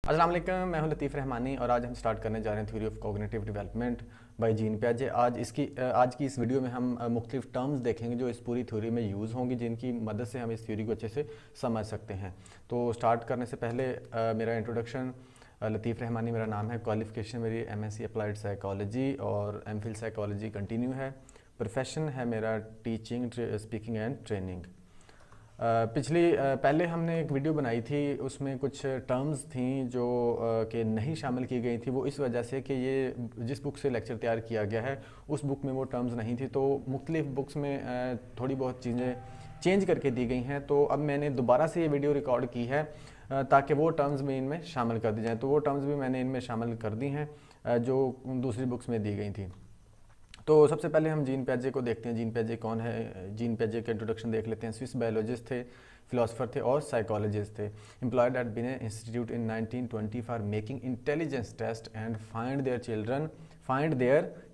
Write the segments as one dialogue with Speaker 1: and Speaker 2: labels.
Speaker 1: अस्सलाम वालेकुम, मैं हूं लतीफ़ रहमानी और आज हम स्टार्ट करने जा रहे हैं theory of cognitive development by Jean पियाजे। आज की इस वीडियो में हम मुख्तलिफ टर्म्स देखेंगे जो इस पूरी थ्योरी में यूज़ होंगी, जिनकी मदद से हम इस थ्योरी को अच्छे से समझ सकते हैं। तो स्टार्ट करने से पहले मेरा इंट्रोडक्शन, लतीफ़ रहमानी मेरा नाम है। क्वालिफ़िकेशन मेरी MSc अप्लाइड साइकोलॉजी और MPhil साइकोलॉजी कंटिन्यू है। प्रोफेशन है मेरा टीचिंग, स्पीकिंग एंड ट्रेनिंग। पहले हमने एक वीडियो बनाई थी, उसमें कुछ टर्म्स थी जो कि नहीं शामिल की गई थी। वो इस वजह से कि ये जिस बुक से लेक्चर तैयार किया गया है उस बुक में वो टर्म्स नहीं थी, तो मुख्तलिफ बुक्स में थोड़ी बहुत चीज़ें चेंज करके दी गई हैं। तो अब मैंने दोबारा से ये वीडियो रिकॉर्ड की है ताकि वो टर्म्स भी इनमें शामिल कर दी जाएँ। तो वो टर्म्स भी मैंने इनमें शामिल कर दी हैं जो दूसरी बुक्स में दी गई थी। तो सबसे पहले हम जीन पियाजे को देखते हैं। जीन पियाजे कौन है? जीन पियाजे का इंट्रोडक्शन देख लेते हैं। स्विस बायोलॉजिस्ट थे, फिलोसफर थे और साइकोलॉजिस्ट थे। Employed at Binet Institute in 1920 for making intelligence test and find their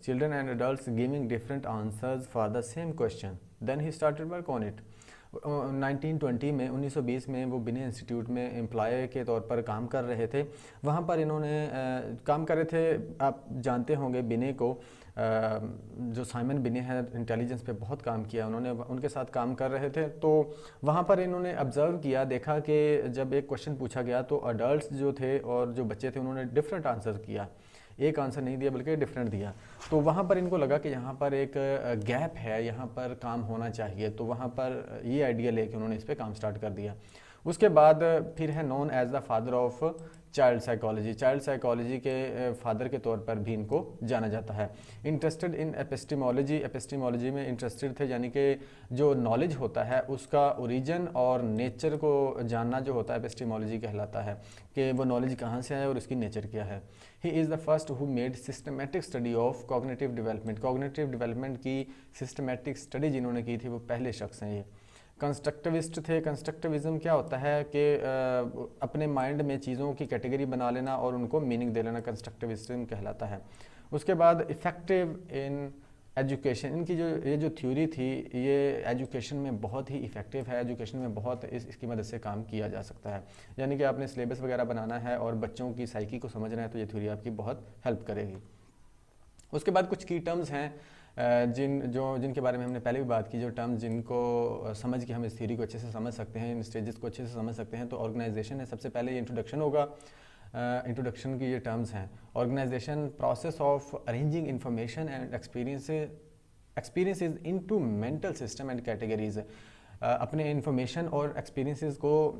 Speaker 1: children and adults giving different answers for the same question. Then he started work on it. 1920 में 1920 में वो बिने institute में employ के तौर पर काम कर रहे थे। वहाँ पर इन्होंने काम कर रहे थे। आप जानते होंगे बिने को, जो साइमन बिने है, इंटेलिजेंस पे बहुत काम किया उन्होंने, उनके साथ काम कर रहे थे। तो वहाँ पर इन्होंने ऑब्ज़र्व किया, देखा कि जब एक क्वेश्चन पूछा गया तो अडल्ट्स जो थे और जो बच्चे थे उन्होंने डिफरेंट आंसर किया, एक आंसर नहीं दिया बल्कि डिफरेंट दिया। तो वहाँ पर इनको लगा कि यहाँ पर एक गैप है, यहाँ पर काम होना चाहिए। तो वहाँ पर ये आइडिया लेके उन्होंने इस पर काम स्टार्ट कर दिया। उसके बाद फिर है known as the father of child psychology. Child psychology के फादर के तौर पर भी इनको जाना जाता है। इंटरेस्टेड इन एपिस्टेमोलॉजी में इंटरेस्टेड थे, यानी कि जो नॉलेज होता है उसका ओरिजिन और नेचर को जानना जो होता है एपिस्टेमोलॉजी कहलाता है, कि वो नॉलेज कहाँ से है और उसकी नेचर क्या है। He is the first who made systematic study of cognitive development. Cognitive development की सिस्टमेटिक स्टडी जिन्होंने की थी वो पहले शख्स हैं ये। कंस्ट्रक्टिविस्ट थे। कंस्ट्रक्टिविज़म क्या होता है कि अपने माइंड में चीज़ों की कैटेगरी बना लेना और उनको मीनिंग दे लेना, कंस्ट्रक्टिविज़म कहलाता है। उसके बाद इफ़ेक्टिव इन एजुकेशन। इनकी ये जो थ्योरी थी ये एजुकेशन में बहुत ही इफ़ेक्टिव है। एजुकेशन में बहुत इसकी मदद से काम किया जा सकता है, यानी कि आपने सिलेबस वगैरह बनाना है और बच्चों की साइकी को समझना है तो ये थ्योरी आपकी बहुत हेल्प करेगी। उसके बाद कुछ की टर्म्स हैं जिनके बारे में हमने पहले भी बात की, जो टर्म्स जिनको समझ के हम इस थ्योरी को अच्छे से समझ सकते हैं, इन स्टेजेस को अच्छे से समझ सकते हैं। तो ऑर्गेनाइजेशन है, सबसे पहले ये इंट्रोडक्शन होगा। इंट्रोडक्शन की ये टर्म्स हैं। Organisation, process of arranging information and experiences into mental system and categories. अपने इंफॉर्मेशन और एक्सपीरियंसेस को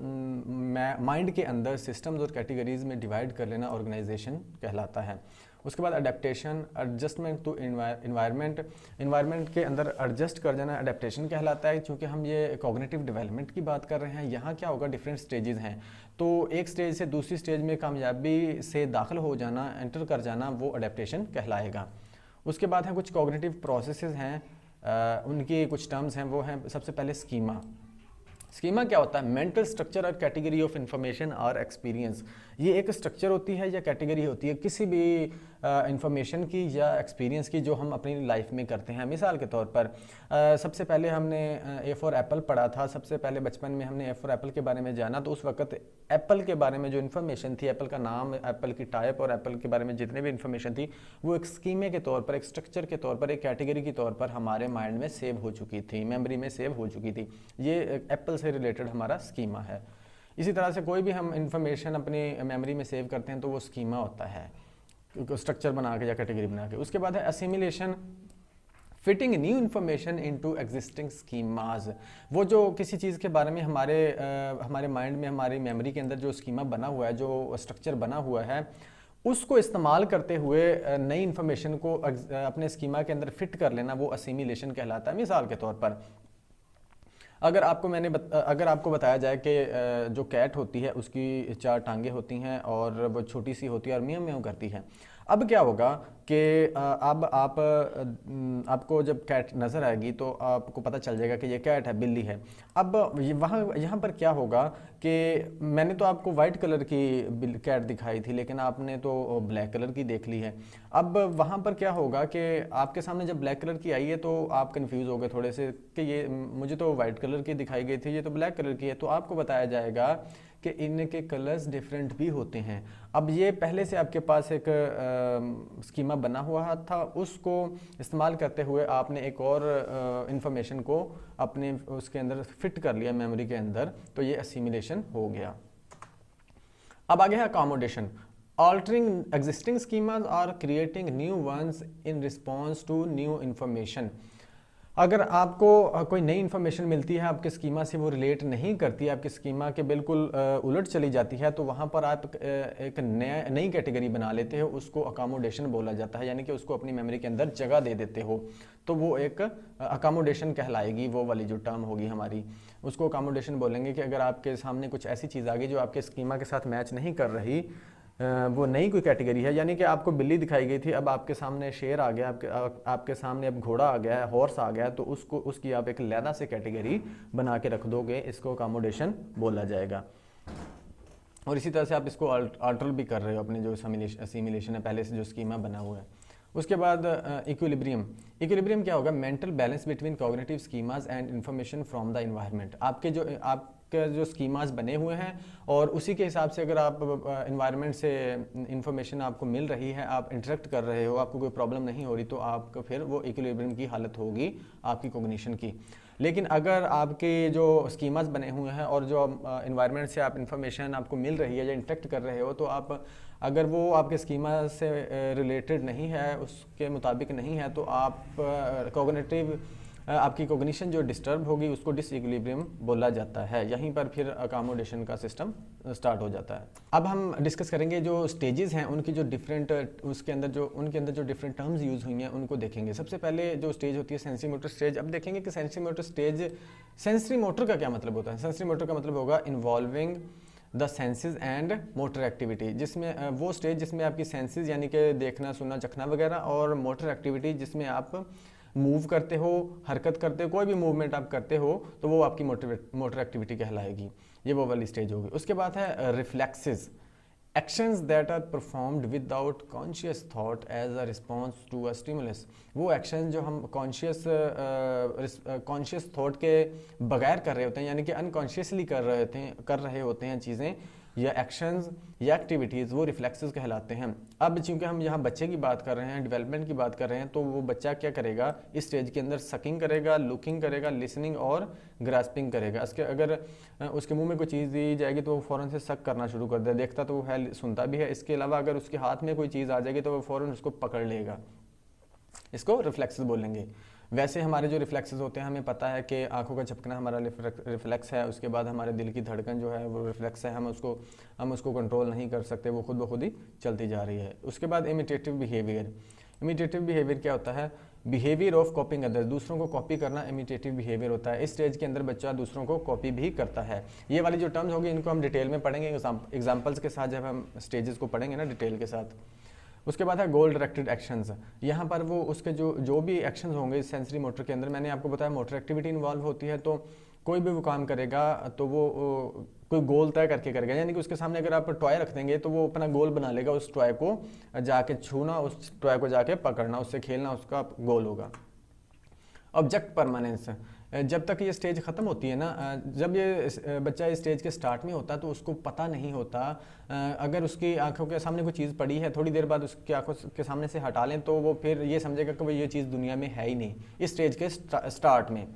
Speaker 1: माइंड के अंदर सिस्टम्स और कैटेगरीज में डिवाइड कर लेना ऑर्गेनाइजेशन कहलाता है। उसके बाद अडेप्टेशन, एडजस्टमेंट टू इन्वायरमेंट के अंदर एडजस्ट कर जाना अडेप्टेशन कहलाता है। क्योंकि हम ये कॉग्निटिव डेवलपमेंट की बात कर रहे हैं, यहाँ क्या होगा, डिफरेंट स्टेजेस हैं। तो एक स्टेज से दूसरी स्टेज में कामयाबी से दाखिल हो जाना, एंटर कर जाना, वो अडेप्टेशन कहलाएगा। उसके बाद हैं कुछ कॉग्निटिव प्रोसेसेस हैं, उनकी कुछ टर्म्स हैं। वो हैं सबसे पहले स्कीमा। स्कीमा क्या होता है? मेंटल स्ट्रक्चर और कैटेगरी ऑफ इंफॉर्मेशन और एक्सपीरियंस। ये एक स्ट्रक्चर होती है या कैटेगरी होती है किसी भी इंफॉर्मेशन की या एक्सपीरियंस की जो हम अपनी लाइफ में करते हैं। मिसाल के तौर पर सबसे पहले हमने ए फॉर एप्पल पढ़ा था। सबसे पहले बचपन में हमने ए फॉर एप्पल के बारे में जाना, तो उस वक्त एप्पल के बारे में जो इन्फॉर्मेशन थी, एप्पल का नाम, एप्पल की टाइप और एप्पल के बारे में जितने भी इन्फॉर्मेशन थी, वो एक स्कीमे के तौर पर, एक स्ट्रक्चर के तौर पर, एक कैटेगरी के तौर पर हमारे माइंड में सेव हो चुकी थी, मेमोरी में सेव हो चुकी थी। ये एप्पल से रिलेटेड हमारा स्कीमा है। इसी तरह से कोई भी हम इंफॉर्मेशन अपनी मेमोरी में सेव करते हैं तो वो स्कीमा होता है, स्ट्रक्चर बना के या कैटेगरी बना के। उसके बाद है assimilation, fitting new information into existing schemas. वो जो किसी चीज़ के बारे में हमारे माइंड में, हमारी मेमोरी के अंदर जो स्कीमा बना हुआ है, जो स्ट्रक्चर बना हुआ है, उसको इस्तेमाल करते हुए नई इन्फॉर्मेशन को अपने स्कीमा के अंदर फिट कर लेना, वो असिमिलेशन कहलाता है। मिसाल के तौर पर अगर आपको बताया जाए कि जो कैट होती है उसकी 4 टांगें होती हैं और वो छोटी सी होती है और म्याऊं म्याऊं करती है। अब क्या होगा कि अब आपको जब कैट नज़र आएगी तो आपको पता चल जाएगा कि ये कैट है, बिल्ली है। अब यहाँ पर क्या होगा कि मैंने तो आपको वाइट कलर की कैट दिखाई थी, लेकिन आपने तो ब्लैक कलर की देख ली है। अब वहाँ पर क्या होगा कि आपके सामने जब ब्लैक कलर की आई है तो आप कन्फ्यूज़ हो गए थोड़े से कि ये मुझे तो वाइट कलर की दिखाई गई थी, ये तो ब्लैक कलर की है। तो आपको बताया जाएगा कि इनके कलर्स डिफरेंट भी होते हैं। अब ये पहले से आपके पास एक स्कीमा बना हुआ था, उसको इस्तेमाल करते हुए आपने एक और इंफॉर्मेशन को अपने उसके अंदर फिट कर लिया मेमोरी के अंदर, तो ये असिमिलेशन हो गया। अब आगे है अकोमोडेशन। ऑल्टरिंग एग्जिस्टिंग स्कीमाज और creating new ones in response to new information. अगर आपको कोई नई इन्फॉर्मेशन मिलती है, आपके स्कीमा से वो रिलेट नहीं करती है, आपकी स्कीमा के बिल्कुल उलट चली जाती है, तो वहाँ पर आप एक नई कैटेगरी बना लेते हो, उसको अकोमोडेशन बोला जाता है, यानी कि उसको अपनी मेमोरी के अंदर जगह दे देते हो, तो वो एक अकोमोडेशन कहलाएगी। वो वाली जो टर्म होगी हमारी, उसको अकोमोडेशन बोलेंगे कि अगर आपके सामने कुछ ऐसी चीज़ आ गई जो आपके स्कीमा के साथ मैच नहीं कर रही, वो नई कोई कैटेगरी है, यानी कि आपको बिल्ली दिखाई गई थी, अब आपके सामने शेर आ गया, आपके सामने अब घोड़ा आ गया है, हॉर्स आ गया, तो उसकी आप एक लैदा से कैटेगरी बना के रख दोगे, इसको अकोमोडेशन बोला जाएगा। और इसी तरह से आप इसको अल्टर भी कर रहे हो अपने जो असिमिलेशन है, पहले से जो स्कीमा बना हुआ है। उसके बाद इक्विलिब्रियम। इक्विलिब्रियम क्या होगा? Mental balance between cognitive schemas and information from the environment. आपके जो स्कीमाज बने हुए हैं और उसी के हिसाब से अगर आप इन्वायरमेंट से इंफॉर्मेशन आपको मिल रही है, आप इंटरेक्ट कर रहे हो, आपको कोई प्रॉब्लम नहीं हो रही, तो आपको फिर वो इक्विलिब्रियम की हालत होगी आपकी कॉग्निशन की। लेकिन अगर आपके जो स्कीमाज बने हुए हैं और जो इन्वायरमेंट से आप इंफॉर्मेशन आपको मिल रही है या इंटरेक्ट कर रहे हो, तो आप अगर वो आपके स्कीमा से रिलेटेड नहीं है, उसके मुताबिक नहीं है, तो आप कॉग्निटिव आपकी कॉग्निशन जो डिस्टर्ब होगी उसको डिसइक्विलिब्रियम बोला जाता है। यहीं पर फिर अकोमोडेशन का सिस्टम स्टार्ट हो जाता है। अब हम डिस्कस करेंगे जो स्टेजेस हैं उनकी जो डिफरेंट उनके अंदर जो डिफरेंट टर्म्स यूज़ हुई हैं उनको देखेंगे। सबसे पहले जो स्टेज होती है सेंसरी मोटर स्टेज। अब देखेंगे कि सेंसरी मोटर का क्या मतलब होता है। सेंसरी मोटर का मतलब होगा involving the senses and motor activity, जिसमें वो स्टेज जिसमें आपकी सेंसेस यानी कि देखना, सुनना, चखना वगैरह, और मोटर एक्टिविटी जिसमें आप मूव करते हो, हरकत करते हो, कोई भी मूवमेंट आप करते हो, तो वो आपकी मोटर एक्टिविटी कहलाएगी। ये वो वाली स्टेज होगी। उसके बाद है reflexes, actions that are performed without conscious thought as a response to a stimulus. वो एक्शन जो हम कॉन्शियस थॉट के बगैर कर रहे होते हैं, यानी कि अनकॉन्शियसली कर रहे होते हैं चीज़ें या एक्शंस या एक्टिविटीज़, वो रिफ्लेक्सेस कहलाते हैं। अब चूंकि हम यहाँ बच्चे की बात कर रहे हैं, डेवलपमेंट की बात कर रहे हैं, तो वो बच्चा क्या करेगा इस स्टेज के अंदर? सकिंग करेगा, लुकिंग करेगा, लिसनिंग और ग्रास्पिंग करेगा। अगर उसके मुंह में कोई चीज़ दी जाएगी तो वो फ़ौरन से सक करना शुरू कर दे, देखता तो वो है, सुनता भी है। इसके अलावा अगर उसके हाथ में कोई चीज़ आ जाएगी तो वो फ़ौरन उसको पकड़ लेगा। इसको रिफ्लेक्सेस बोलेंगे। वैसे हमारे जो रिफ्लेक्सेस होते हैं, हमें पता है कि आंखों का झपकना हमारा रिफ्लेक्स है, उसके बाद हमारे दिल की धड़कन जो है वो रिफ्लेक्स है, हम उसको कंट्रोल नहीं कर सकते, वो खुद ब खुद ही चलती जा रही है। उसके बाद इमिटेटिव बिहेवियर। इमिटेटिव बिहेवियर क्या होता है? बिहेवियर ऑफ कॉपिंग अदर्स, दूसरों को कॉपी करना इमिटेटिव बिहेवियर होता है। इस स्टेज के अंदर बच्चा दूसरों को कॉपी भी करता है। ये वाली जो टर्म्स होगी इनको हम डिटेल में पढ़ेंगे एग्जाम्पल्स के साथ, जब हम स्टेजेस को पढ़ेंगे ना डिटेल के साथ। उसके बाद है गोल डायरेक्टेड एक्शंस। यहाँ पर वो उसके जो भी एक्शंस होंगे सेंसरी मोटर के अंदर, मैंने आपको बताया मोटर एक्टिविटी इन्वॉल्व होती है, तो कोई भी वो काम करेगा तो वो कोई गोल तय करके करेगा। यानी कि उसके सामने अगर आप टॉय रख देंगे तो वो अपना गोल बना लेगा, उस टॉय को जाके छूना, उस टॉय को जाके पकड़ना, उससे खेलना उसका गोल होगा। ऑब्जेक्ट परमानेंस, जब तक ये स्टेज ख़त्म होती है ना, जब ये बच्चा इस स्टेज के स्टार्ट में होता है तो उसको पता नहीं होता, अगर उसकी आंखों के सामने कोई चीज़ पड़ी है, थोड़ी देर बाद उसकी आंखों के सामने से हटा लें तो वो फिर ये समझेगा कि भाई ये चीज़ दुनिया में है ही नहीं इस स्टेज के स्टार्ट में।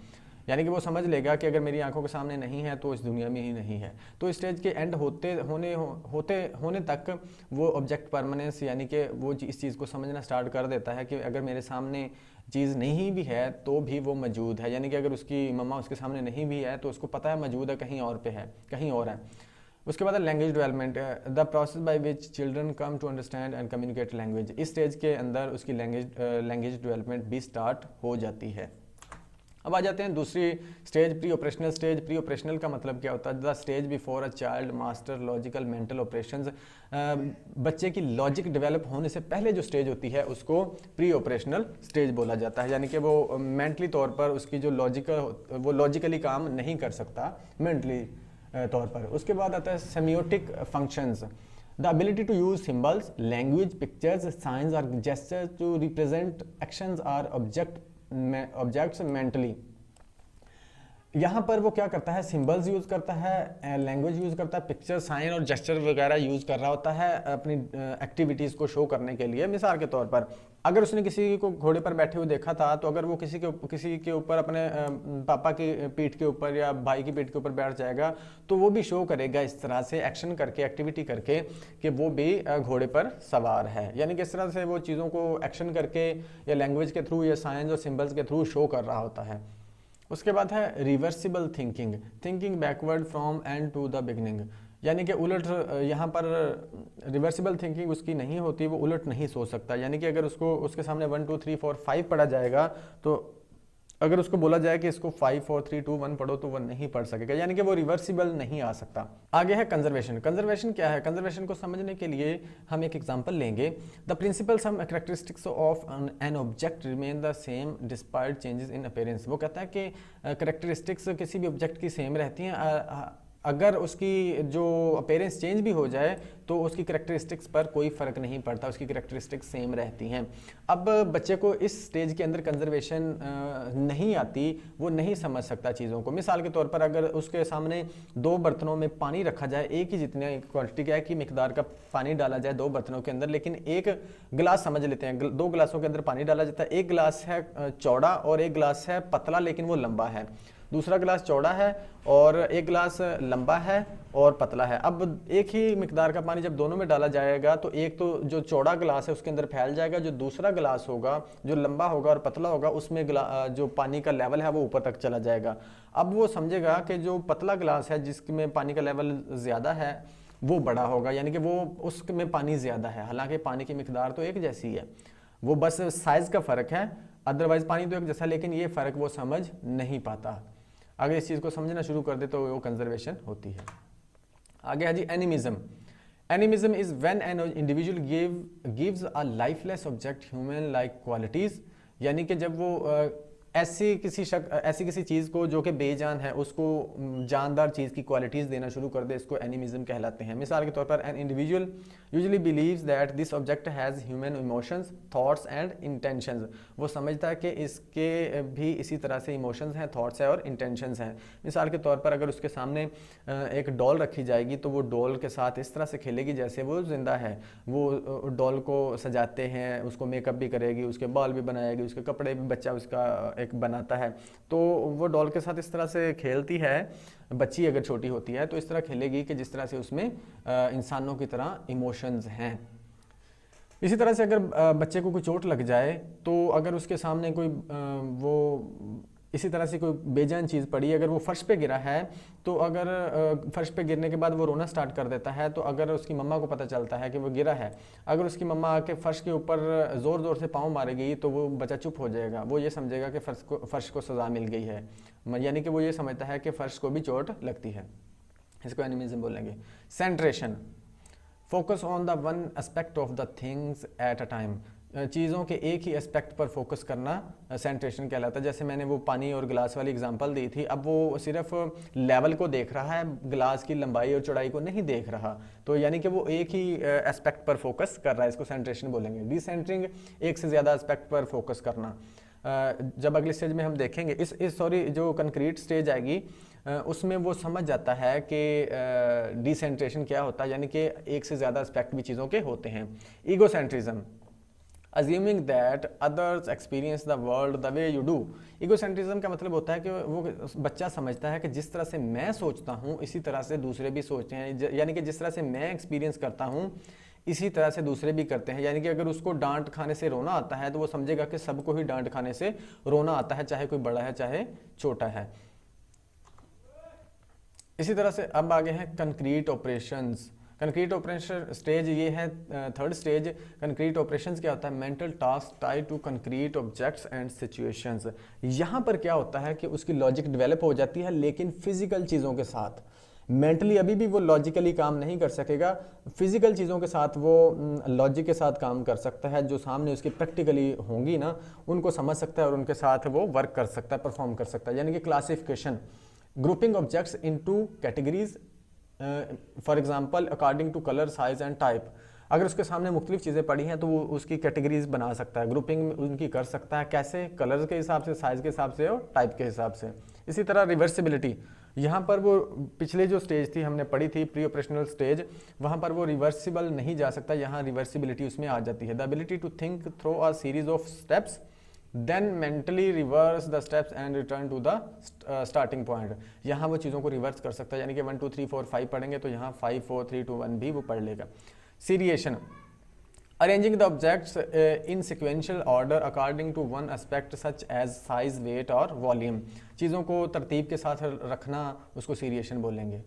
Speaker 1: यानी कि वो समझ लेगा कि अगर मेरी आंखों के सामने नहीं है तो इस दुनिया में ही नहीं है। तो इस स्टेज के एंड होने तक वो ऑब्जेक्ट परमानेंस यानी कि वो इस चीज़ को समझना स्टार्ट कर देता है कि अगर मेरे सामने चीज़ नहीं भी है तो भी वो मौजूद है। यानी कि अगर उसकी मम्मा उसके सामने नहीं भी है तो उसको पता है मौजूद है, कहीं और पे है, कहीं और है। उसके बाद language development, the process by which children come to understand and communicate language. इस स्टेज के अंदर उसकी लैंग्वेज डेवलपमेंट भी स्टार्ट हो जाती है। अब आ जाते हैं दूसरी stage, pre operational stage. Pre operational का मतलब क्या होता है? The stage before a child master logical mental operations. बच्चे की लॉजिक डेवलप होने से पहले जो स्टेज होती है उसको प्री ऑपरेशनल स्टेज बोला जाता है। यानी कि वो मेंटली तौर पर उसकी जो लॉजिकली काम नहीं कर सकता मेंटली तौर पर। उसके बाद आता है semiotic functions, the ability to use symbols, language, pictures, signs और जेस्चर्स टू रिप्रेजेंट एक्शंस और ऑब्जेक्ट्स मेंटली। यहाँ पर वो क्या करता है, सिंबल्स यूज़ करता है, लैंग्वेज यूज़ करता है, पिक्चर, साइन और जेस्चर वगैरह यूज़ कर रहा होता है अपनी एक्टिविटीज़ को शो करने के लिए। मिसाल के तौर पर अगर उसने किसी को घोड़े पर बैठे हुए देखा था, तो अगर वो किसी के ऊपर अपने पापा की पीठ के ऊपर या भाई की पीठ के ऊपर बैठ जाएगा, तो वो भी शो करेगा इस तरह से एक्शन करके, एक्टिविटी करके, कि वो भी घोड़े पर सवार है। यानी कि इस तरह से वो चीज़ों को एक्शन करके या लैंग्वेज के थ्रू या साइंस और सिंबल्स के थ्रू शो कर रहा होता है। उसके बाद है reversible thinking, thinking backward from end to the beginning. यानी कि उलट, यहाँ पर रिवर्सिबल थिंकिंग उसकी नहीं होती, वो उलट नहीं सोच सकता। यानी कि अगर उसके सामने 1 2 3 4 5 पढ़ा जाएगा, तो अगर उसको बोला जाए कि इसको 5 4 3 2 1 पढ़ो, तो वो नहीं पढ़ सकेगा, यानी कि वो रिवर्सिबल नहीं आ सकता। आगे है कंजर्वेशन। कंजर्वेशन क्या है? कंजर्वेशन को समझने के लिए हम एक एग्जांपल लेंगे। The principle some characteristics of an object remain the same despite changes in appearance. वो कहता है कि कैरेक्टरिस्टिक्स किसी भी ऑब्जेक्ट की सेम रहती हैं, अगर उसकी जो अपीयरेंस चेंज भी हो जाए तो उसकी कैरेक्टरिस्टिक्स पर कोई फ़र्क नहीं पड़ता, उसकी कैरेक्टरिस्टिक्स सेम रहती हैं। अब बच्चे को इस स्टेज के अंदर कंजर्वेशन नहीं आती, वो नहीं समझ सकता चीज़ों को। मिसाल के तौर पर अगर उसके सामने 2 बर्तनों में पानी रखा जाए, एक ही जितने क्वांटिटी का है कि मिकदार का पानी डाला जाए 2 बर्तनों के अंदर, लेकिन एक गिलास समझ लेते हैं, 2 गिलासों के अंदर पानी डाला जाता है, एक गिलास है चौड़ा और एक गिलास है पतला लेकिन वो लंबा है, दूसरा गिलास चौड़ा है और एक गिलास लंबा है और पतला है। अब एक ही मिकदार का पानी जब दोनों में डाला जाएगा, तो एक तो जो चौड़ा गिलास है उसके अंदर फैल जाएगा, जो दूसरा गिलास होगा जो लंबा होगा और पतला होगा उसमें जो पानी का लेवल है वो ऊपर तक चला जाएगा। अब वो समझेगा कि जो पतला गिलास है जिसमें पानी का लेवल ज़्यादा है वो बड़ा होगा, यानी कि वो उसमें पानी ज़्यादा है, हालांकि पानी की मिकदार तो एक जैसी है, वो बस साइज़ का फ़र्क है, अदरवाइज़ पानी तो एक जैसा, लेकिन ये फ़र्क वो समझ नहीं पाता। अगर इस चीज़ को समझना शुरू कर दे तो वो कंजर्वेशन होती है। आगे है जी animism. Animism is when an individual gives a lifeless object human like qualities. यानी कि जब वो ऐसी किसी चीज़ को जो कि बेजान है उसको जानदार चीज़ की क्वालिटीज़ देना शुरू कर दे, इसको एनिमिज्म कहलाते हैं। मिसाल के तौर पर an individual usually believes that this object has human emotions, thoughts and intentions. वो समझता है कि इसके भी इसी तरह से इमोशंस हैं, थॉट्स हैं और इंटेंशंस हैं। मिसाल के तौर पर अगर उसके सामने एक डॉल रखी जाएगी तो वो डॉल के साथ इस तरह से खेलेगी जैसे वो जिंदा है। वो डॉल को सजाते हैं, उसको मेकअप भी करेगी, उसके बाल भी बनाएगी, उसके कपड़े भी बच्चा उसका एक बनाता है, तो वो डॉल के साथ इस तरह से खेलती है। बच्ची अगर छोटी होती है तो इस तरह खेलेगी कि जिस तरह से उसमें इंसानों की तरह इमोशंस हैं। इसी तरह से अगर बच्चे को कोई चोट लग जाए तो अगर उसके सामने कोई वो इसी तरह से कोई बेजान चीज़ पड़ी, अगर वो फर्श पे गिरा है तो अगर फर्श पे गिरने के बाद वो रोना स्टार्ट कर देता है, तो अगर उसकी मम्मा को पता चलता है कि वो गिरा है, अगर उसकी मम्मा आके फर्श के ऊपर ज़ोर ज़ोर से पाँव मारेगी तो वो बच्चा चुप हो जाएगा, वो ये समझेगा कि फर्श को सज़ा मिल गई है, यानी कि वो ये समझता है कि फ़र्श को भी चोट लगती है। इसको एनिमिज्म बोलेंगे। सेंट्रेशन, focus on the one aspect of the things at a time. चीज़ों के एक ही एस्पेक्ट पर फोकस करना सेंट्रेशन कहलाता है। जैसे मैंने वो पानी और गिलास वाली एग्जांपल दी थी, अब वो सिर्फ लेवल को देख रहा है, गिलास की लंबाई और चौड़ाई को नहीं देख रहा, तो यानी कि वो एक ही एस्पेक्ट पर फोकस कर रहा है, इसको सेंट्रेशन बोलेंगे। डिसेंटरिंग, एक से ज़्यादा एस्पेक्ट पर फोकस करना। जब अगले स्टेज में हम देखेंगे जो कंक्रीट स्टेज आएगी उसमें वो समझ जाता है कि डिसेंट्रेशन क्या होता है, यानी कि एक से ज़्यादा एस्पेक्ट भी चीज़ों के होते हैं। Egocentrism, assuming that others experience the world the way you do। Egocentrism का मतलब होता है कि वो बच्चा समझता है कि जिस तरह से मैं सोचता हूँ इसी तरह से दूसरे भी सोचते हैं, यानी कि जिस तरह से मैं एक्सपीरियंस करता हूँ इसी तरह से दूसरे भी करते हैं। यानी कि अगर उसको डांट खाने से रोना आता है तो वो समझेगा कि सबको ही डांट खाने से रोना आता है, चाहे कोई बड़ा है चाहे छोटा है। इसी तरह से अब आगे हैं concrete operations. Concrete operation stage ये है थर्ड स्टेज। कंक्रीट ऑपरेशंस क्या होता है? Mental task tied to concrete objects and situations. यहाँ पर क्या होता है कि उसकी लॉजिक डेवलप हो जाती है, लेकिन फिजिकल चीज़ों के साथ। मेंटली अभी भी वो लॉजिकली काम नहीं कर सकेगा, फिजिकल चीज़ों के साथ वो लॉजिक के साथ काम कर सकता है, जो सामने उसकी प्रैक्टिकली होंगी ना उनको समझ सकता है और उनके साथ वो वर्क कर सकता है, परफॉर्म कर सकता है। यानी कि classification, grouping objects into categories, for example according to colour, size and type. अगर उसके सामने मुख्तलिफ चीज़ें पड़ी हैं तो वो उसकी कैटेगरीज बना सकता है, ग्रुपिंग उनकी कर सकता है। कैसे? कलर के हिसाब से, साइज़ के हिसाब से और टाइप के हिसाब से। इसी तरह रिवर्सिबिलिटी, यहाँ पर वो पिछले जो स्टेज थी हमने पढ़ी थी प्री ऑपरेशनल स्टेज, वहाँ पर वो रिवर्सिबल नहीं जा सकता, यहाँ रिवर्सिबिलिटी उसमें आ जाती है। The ability to think through a series of steps then mentally reverse the steps and return to the starting point, यहाँ वो चीज़ों को रिवर्स कर सकता है, यानी कि 1 2 3 4 5 पढ़ेंगे तो यहाँ 5 4 3 2 1 भी वो पढ़ लेगा। Seriation, arranging the objects in sequential order according to one aspect such as size, weight और वॉल्यूम, चीज़ों को तरतीब के साथ रखना, उसको सीरिएशन बोलेंगे।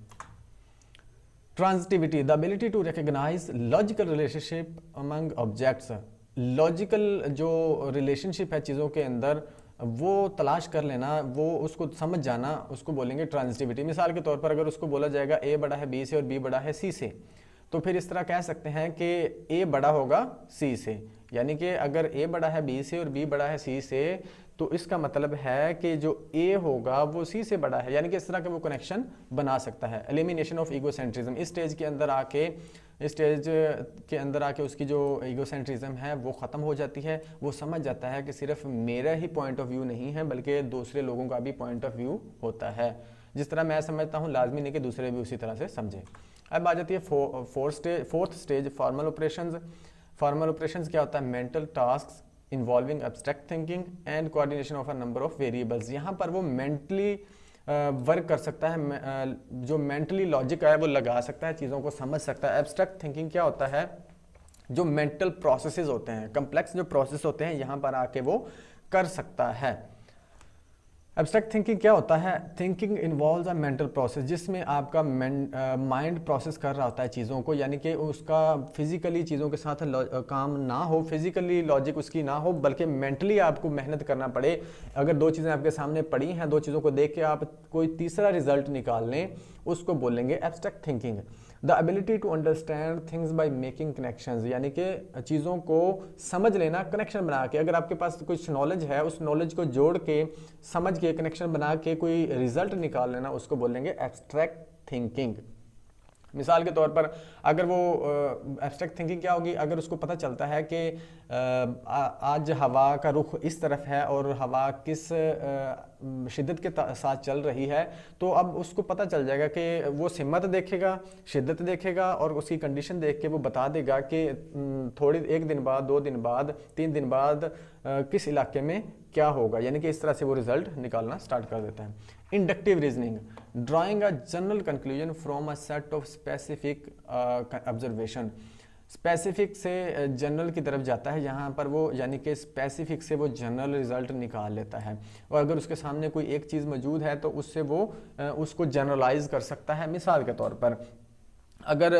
Speaker 1: Transitivity, the ability to recognize logical relationship among objects, logical जो रिलेशनशिप है चीज़ों के अंदर वो तलाश कर लेना, वो उसको समझ जाना, उसको बोलेंगे ट्रांजिटिविटी। मिसाल के तौर पर अगर उसको बोला जाएगा ए बड़ा है बी से और बी बड़ा है सी से, तो फिर इस तरह कह सकते हैं कि ए बड़ा होगा सी से, यानी कि अगर ए बड़ा है बी से और बी बड़ा है सी से, तो इसका मतलब है कि जो ए होगा वो सी से बड़ा है, यानी कि इस तरह का वो कनेक्शन बना सकता है। एलिमिनेशन ऑफ ईगोसेंट्रिज्म, इस स्टेज के अंदर आके उसकी जो ईगोसेंट्रिज्म है वो ख़त्म हो जाती है, वो समझ जाता है कि सिर्फ मेरा ही पॉइंट ऑफ व्यू नहीं है बल्कि दूसरे लोगों का भी पॉइंट ऑफ व्यू होता है, जिस तरह मैं समझता हूँ लाजमी नहीं कि दूसरे भी उसी तरह से समझें। अब आ जाती है fourth stage formal operations. Formal operations क्या होता है? Mental tasks involving abstract thinking and coordination of a number of variables. यहाँ पर वो मेंटली वर्क कर सकता है, जो मेंटली लॉजिक है वो लगा सकता है, चीज़ों को समझ सकता है। एब्स्ट्रैक्ट थिंकिंग क्या होता है? जो मेंटल प्रोसेसेस होते हैं, कम्प्लेक्स जो प्रोसेस होते हैं, यहाँ पर आके वो कर सकता है। एब्स्ट्रैक्ट थिंकिंग क्या होता है? Thinking involves a mental process, जिसमें आपका माइंड प्रोसेस कर रहा होता है चीज़ों को, यानी कि उसका फिजिकली चीज़ों के साथ काम ना हो, फिजिकली लॉजिक उसकी ना हो, बल्कि मेंटली आपको मेहनत करना पड़े। अगर दो चीज़ें आपके सामने पड़ी हैं, दो चीज़ों को देख के आप कोई तीसरा रिजल्ट निकाल लें, उसको बोलेंगे abstract thinking. The ability to understand things by making connections, यानी कि चीज़ों को समझ लेना कनेक्शन बना के। अगर आपके पास कुछ नॉलेज है, उस नॉलेज को जोड़ के समझ के कनेक्शन बना के कोई रिजल्ट निकाल लेना, उसको बोलेंगे एब्स्ट्रैक्ट थिंकिंग। मिसाल के तौर पर अगर वो एब्स्ट्रैक्ट थिंकिंग क्या होगी? अगर उसको पता चलता है कि आज हवा का रुख इस तरफ है और हवा किस शिद्दत के साथ चल रही है, तो अब उसको पता चल जाएगा कि वो सिमत देखेगा, शिद्दत देखेगा और उसकी कंडीशन देख के वो बता देगा कि थोड़ी एक दिन बाद, 2 दिन बाद, 3 दिन बाद किस इलाके में क्या होगा, यानी कि इस तरह से वो रिजल्ट निकालना स्टार्ट कर देता है। Inductive reasoning, drawing a general conclusion from a set of specific observation. Specific से जनरल की तरफ जाता है यहाँ पर वो, यानी कि स्पेसिफिक से वो जनरल रिजल्ट निकाल लेता है, और अगर उसके सामने कोई एक चीज़ मौजूद है तो उससे वो उसको जनरलाइज कर सकता है। मिसाल के तौर पर अगर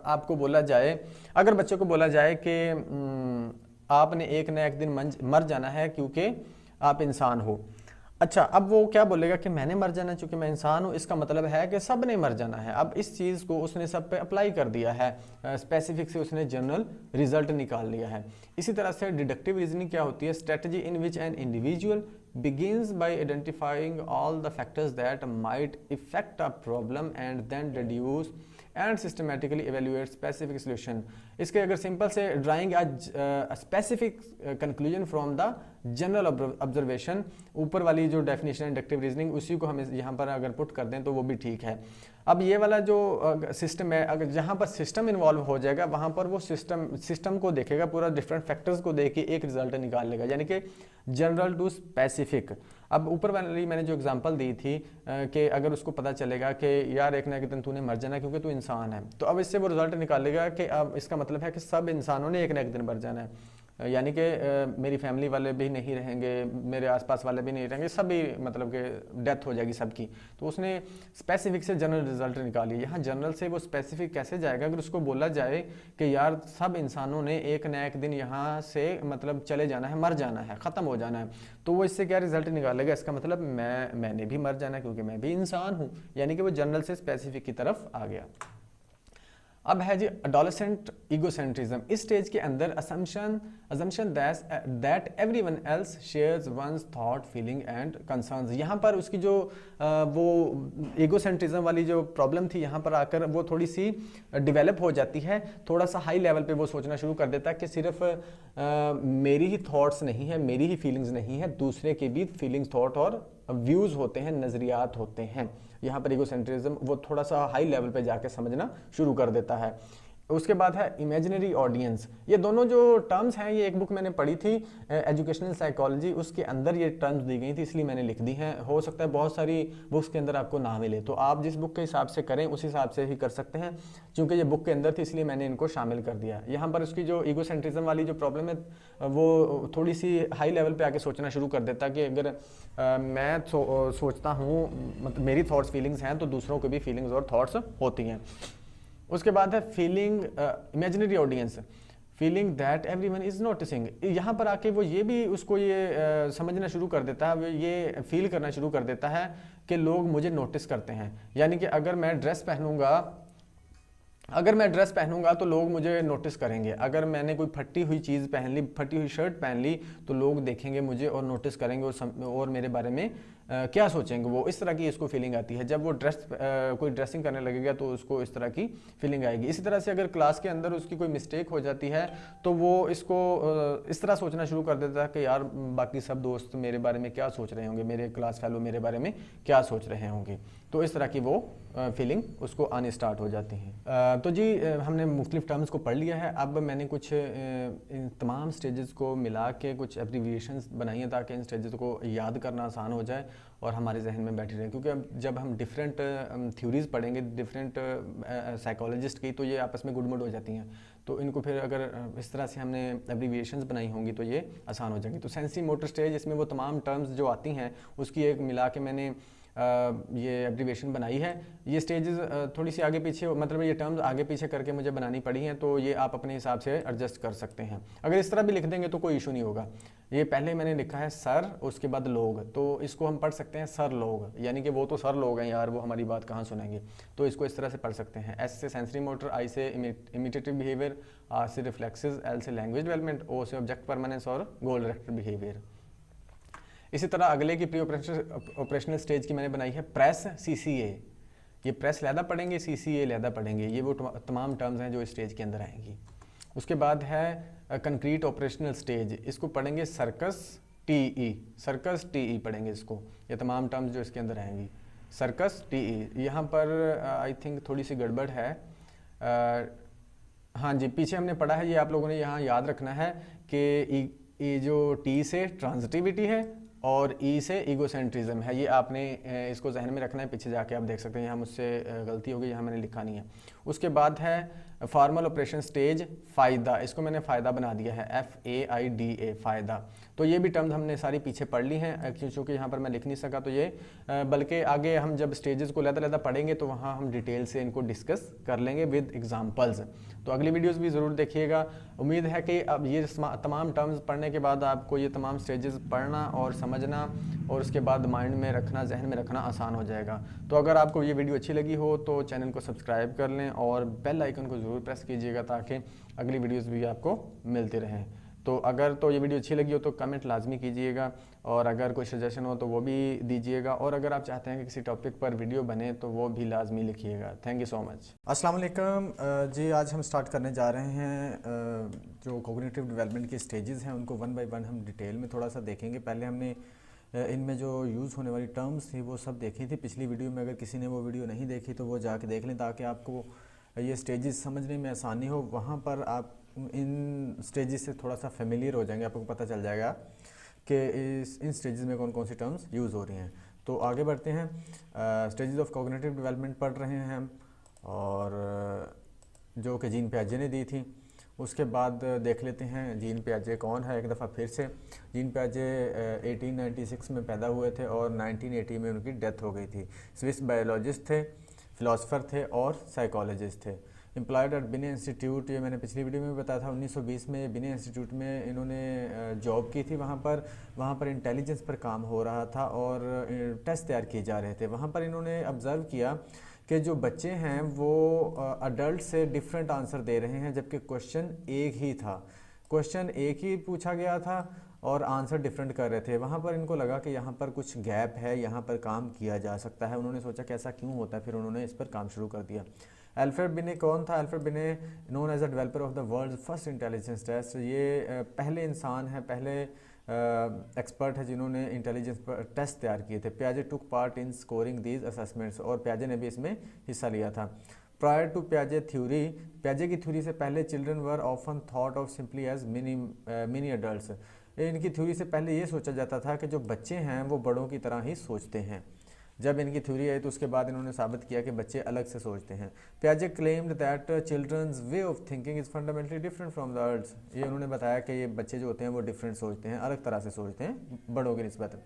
Speaker 1: आपको बोला जाए, अगर बच्चों को बोला जाए कि आपने एक न एक दिन मर जाना है क्योंकि आप इंसान हो। अच्छा, अब वो क्या बोलेगा कि मैंने मर जाना चूंकि मैं इंसान हूँ, इसका मतलब है कि सब ने मर जाना है। अब इस चीज़ को उसने सब पे अप्लाई कर दिया है, स्पेसिफिक से उसने जनरल रिजल्ट निकाल लिया है। इसी तरह से डिडक्टिव रीजनिंग क्या होती है? Strategy in which an individual begins by identifying all the factors that might affect a problem and then deduce and systematically evaluate specific solution। इसके अगर सिंपल से drawing specific conclusion from the general observation, ऊपर वाली जो definition है inductive reasoning, उसी को हम यहाँ पर अगर पुट कर दें तो वो भी ठीक है। अब ये वाला जो सिस्टम है, अगर जहाँ पर सिस्टम इन्वॉल्व हो जाएगा वहाँ पर वो सिस्टम को देखेगा, पूरा डिफरेंट फैक्टर्स को देख के एक रिजल्ट निकाल लेगा, यानी कि जनरल टू स्पेसिफिक। अब ऊपर वाली मैंने जो एग्जांपल दी थी कि अगर उसको पता चलेगा कि यार एक ना एक दिन तूने मर जाना क्योंकि तू इंसान है, तो अब इससे वो रिजल्ट निकालेगा कि अब इसका मतलब है कि सब इंसानों ने एक ना एक दिन मर जाना है, यानी कि मेरी फैमिली वाले भी नहीं रहेंगे, मेरे आसपास वाले भी नहीं रहेंगे, सभी मतलब कि डेथ हो जाएगी सबकी। तो उसने स्पेसिफिक से जनरल रिजल्ट निकाली। यहाँ जनरल से वो स्पेसिफिक कैसे जाएगा? अगर उसको बोला जाए कि यार सब इंसानों ने एक न एक दिन यहाँ से मतलब चले जाना है, मर जाना है, ख़त्म हो जाना है, तो वो इससे क्या रिजल्ट निकालेगा? इसका मतलब मैंने भी मर जाना है क्योंकि मैं भी इंसान हूँ, यानी कि वो जनरल से स्पेसिफिक की तरफ आ गया। अब है जी एडोलेसेंट ईगोसेंट्रिज्म। इस स्टेज के अंदर assumption that everyone else shares one's thought, feeling and concerns. यहाँ पर उसकी जो वो ईगोसेंट्रिज्म वाली जो प्रॉब्लम थी, यहाँ पर आकर वो थोड़ी सी डेवलप हो जाती है, थोड़ा सा हाई लेवल पे वो सोचना शुरू कर देता है कि सिर्फ मेरी ही थॉट्स नहीं है, मेरी ही फीलिंग्स नहीं है, दूसरे के भी फीलिंग्स, थॉट और व्यूज़ होते हैं, नज़रियात होते हैं। यहाँ पर ईगोसेंट्रिज्म वो थोड़ा सा हाई लेवल पे जाके समझना शुरू कर देता है। उसके बाद है इमेजिनरी ऑडियंस। ये दोनों जो टर्म्स हैं, ये एक बुक मैंने पढ़ी थी एजुकेशनल साइकोलॉजी, उसके अंदर ये टर्म्स दी गई थी, इसलिए मैंने लिख दी हैं। हो सकता है बहुत सारी बुक्स के अंदर आपको ना मिले, तो आप जिस बुक के हिसाब से करें उस हिसाब से ही कर सकते हैं। क्योंकि ये बुक के अंदर थी इसलिए मैंने इनको शामिल कर दिया। यहाँ पर उसकी जो ईगोसेंट्रिज्म वाली जो प्रॉब्लम है वो थोड़ी सी हाई लेवल पे आके सोचना शुरू कर देता कि अगर मैं सोचता हूँ, मतलब मेरी थॉट्स फीलिंग्स हैं, तो दूसरों की भी फीलिंग्स और थॉट्स होती हैं। उसके बाद है feeling imaginary audience, feeling that everyone is noticing. यहाँ पर आके वो ये भी उसको ये समझना शुरू कर देता है, वो ये फील करना शुरू कर देता है कि लोग मुझे नोटिस करते हैं। यानी कि अगर मैं ड्रेस पहनूंगा तो लोग मुझे नोटिस करेंगे। अगर मैंने कोई फटी हुई चीज़ पहन ली, फटी हुई शर्ट पहन ली, तो लोग देखेंगे मुझे और नोटिस करेंगे और मेरे बारे में क्या सोचेंगे वो। इस तरह की इसको फीलिंग आती है। जब वो कोई ड्रेसिंग करने लगेगा तो उसको इस तरह की फीलिंग आएगी। इसी तरह से अगर क्लास के अंदर उसकी कोई मिस्टेक हो जाती है तो वो इसको इस तरह सोचना शुरू कर देता है कि यार बाकी सब दोस्त मेरे बारे में क्या सोच रहे होंगे, मेरे क्लास फेलो मेरे बारे में क्या सोच रहे होंगे। तो इस तरह की वो फीलिंग उसको आने स्टार्ट हो जाती हैं। तो जी हमने मुख्तलिफ टर्म्स को पढ़ लिया है। अब मैंने कुछ इन तमाम स्टेजेस को मिला के कुछ एब्रीविएशंस बनाई हैं ताकि इन स्टेजेस को याद करना आसान हो जाए और हमारे जहन में बैठी रहे। क्योंकि अब जब हम डिफरेंट थ्योरीज पढ़ेंगे डिफरेंट साइकोलॉजिस्ट की, तो ये आपस में गुडमुड हो जाती हैं। तो इनको फिर अगर इस तरह से हमने एब्रीविएशंस बनाई होंगी तो ये आसान हो जाएंगी। तो सेंसरी मोटर स्टेज, इसमें वो तमाम टर्म्स जो आती हैं उसकी एक मिला के मैंने ये एब्रीविएशन बनाई है। ये स्टेजेस थोड़ी सी आगे पीछे, मतलब ये टर्म्स आगे पीछे करके मुझे बनानी पड़ी हैं, तो ये आप अपने हिसाब से एडजस्ट कर सकते हैं। अगर इस तरह भी लिख देंगे तो कोई इशू नहीं होगा। ये पहले मैंने लिखा है सर, उसके बाद लोग, तो इसको हम पढ़ सकते हैं सर लोग, यानी कि वो तो सर लोग हैं यार, वो हमारी बात कहाँ सुनेंगे। तो इसको इस तरह से पढ़ सकते हैं। एस से सेंसरी मोटर, आई से इमिटेटिव बिहेवियर, आर से रिफ्लेक्सेस, एल से लैंग्वेज डेवलपमेंट, ओ से ऑब्जेक्ट परमानेंस और गोल डायरेक्टेड बिहेवियर। इसी तरह अगले की प्री ऑपरेशनल स्टेज की मैंने बनाई है प्रेस, सीसीए। ये प्रेस लहदा पढ़ेंगे, सीसीए लहदा पढ़ेंगे। ये वो तमाम टर्म्स हैं जो इस स्टेज के अंदर आएंगी। उसके बाद है कंक्रीट ऑपरेशनल स्टेज, इसको पढ़ेंगे सर्कस टीई, सर्कस टीई पढ़ेंगे इसको। ये तमाम टर्म्स जो इसके अंदर आएंगी, सर्कस टीई। यहाँ पर आई थिंक थोड़ी सी गड़बड़ है। हाँ जी, पीछे हमने पढ़ा है, ये आप लोगों ने यहाँ याद रखना है कि ये जो टी से ट्रांजिटिविटी है और ई से ईगोसेंट्रिज्म है। ये आपने इसको जहन में रखना है। पीछे जाके आप देख सकते हैं, यहाँ मुझसे गलती हो गई, यहाँ मैंने लिखा नहीं है। उसके बाद है फॉर्मल ऑपरेशन स्टेज, फ़ायदा, इसको मैंने फ़ायदा बना दिया है, FAIDA, फ़ायदा। तो ये भी टर्म्स हमने सारी पीछे पढ़ ली हैं, क्योंकि यहाँ पर मैं लिख नहीं सका तो ये, बल्कि आगे हम जब स्टेजेस को लहदा पढ़ेंगे तो वहाँ हम डिटेल से इनको डिस्कस कर लेंगे विद एग्जाम्पल्स। तो अगली वीडियोस भी ज़रूर देखिएगा। उम्मीद है कि अब ये तमाम टर्म्स पढ़ने के बाद आपको ये तमाम स्टेजेस पढ़ना और समझना और उसके बाद माइंड में रखना, जहन में रखना आसान हो जाएगा। तो अगर आपको ये वीडियो अच्छी लगी हो तो चैनल को सब्सक्राइब कर लें और बेल आइकन को ज़रूर प्रेस कीजिएगा ताकि अगली वीडियोस भी आपको मिलती रहें। तो अगर तो ये वीडियो अच्छी लगी हो तो कमेंट लाजमी कीजिएगा और अगर कोई सजेशन हो तो वो भी दीजिएगा और अगर आप चाहते हैं कि किसी टॉपिक पर वीडियो बने तो वो भी लाजमी लिखिएगा। Thank you so much.
Speaker 2: अस्सलाम वालेकुम जी, आज हम स्टार्ट करने जा रहे हैं जो कॉग्निटिव डेवलपमेंट के स्टेजेस हैं उनको वन बाय वन हम डिटेल में थोड़ा सा देखेंगे। पहले हमने इनमें जो यूज़ होने वाली टर्म्स थी वो सब देखी थी पिछली वीडियो में। अगर किसी ने वो वीडियो नहीं देखी तो वो जाके देख लें ताकि आपको ये स्टेजेस समझने में आसानी हो। वहाँ पर आप इन स्टेजेस से थोड़ा सा फेमिलियर हो जाएंगे, आपको पता चल जाएगा कि इन स्टेजेस में कौन कौन सी टर्म्स यूज़ हो रही हैं। तो आगे बढ़ते हैं। स्टेजेस ऑफ कॉग्निटिव डेवलपमेंट पढ़ रहे हैं हम, और जो कि जीन पियाजे ने दी थी। उसके बाद देख लेते हैं जीन पियाजे कौन है एक दफ़ा फिर से। जीन पियाजे 1896 में पैदा हुए थे और 1980 में उनकी डेथ हो गई थी। स्विस बायोलॉजिस्ट थे, फ़िलासफ़र थे और साइकोलॉजिस्ट थे। एम्प्लॉयड एट बिने इंस्टीट्यूट, ये मैंने पिछली वीडियो में बताया था। 1920 में बिने इंस्टीट्यूट में इन्होंने जॉब की थी। वहाँ पर इंटेलिजेंस पर काम हो रहा था और टेस्ट तैयार किए जा रहे थे। वहाँ पर इन्होंने ऑब्ज़र्व किया कि जो बच्चे हैं वो अडल्ट से डिफरेंट आंसर दे रहे हैं जबकि क्वेश्चन एक ही था, क्वेश्चन एक ही पूछा गया था और आंसर डिफरेंट कर रहे थे। वहाँ पर इनको लगा कि यहाँ पर कुछ गैप है, यहाँ पर काम किया जा सकता है। उन्होंने सोचा कि ऐसा क्यों होता है, फिर उन्होंने इस पर काम शुरू कर दिया। अल्फ्रेड बिने कौन था? Alfred Binet known as a developer of the world first intelligence test. ये पहले इंसान हैं, पहले एक्सपर्ट है जिन्होंने इंटेलिजेंस टेस्ट तैयार किए थे। प्याजे took part in scoring these assessments, और प्याजे ने भी इसमें हिस्सा लिया था। प्रायर टू प्याजे थ्योरी, प्याजे की थ्योरी से पहले children were often thought of simply as mini adults. इनकी थ्योरी से पहले ये सोचा जाता था कि जो बच्चे हैं वो बड़ों की तरह ही सोचते हैं। जब इनकी थ्योरी आई तो उसके बाद इन्होंने साबित किया कि बच्चे अलग से सोचते हैं। प्याजे claimed that children's way of thinking is fundamentally different from the adults. ये उन्होंने बताया कि ये बच्चे जो होते हैं वो डिफरेंट सोचते हैं, अलग तरह से सोचते हैं बड़ों की निस्बत।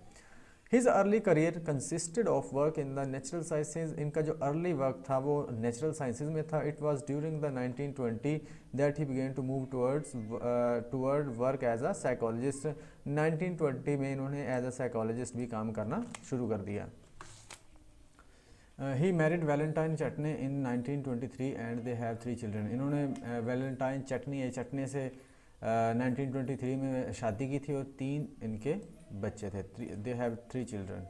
Speaker 2: His early career consisted of work in the natural sciences. इनका जो अर्ली वर्क था वो नेचुरल साइंसेज में था। It was during the 1920 that he began to move toward work as a psychologist. 1920 में इन्होंने एज अ साइकोलॉजिस्ट भी काम करना शुरू कर दिया। He married Valentine Chatenay in 1923 and they have 3 children. इन्होंने वैलेंटाइन चटने से 1923 में शादी की थी और 3 इनके बच्चे थे। They have 3 children.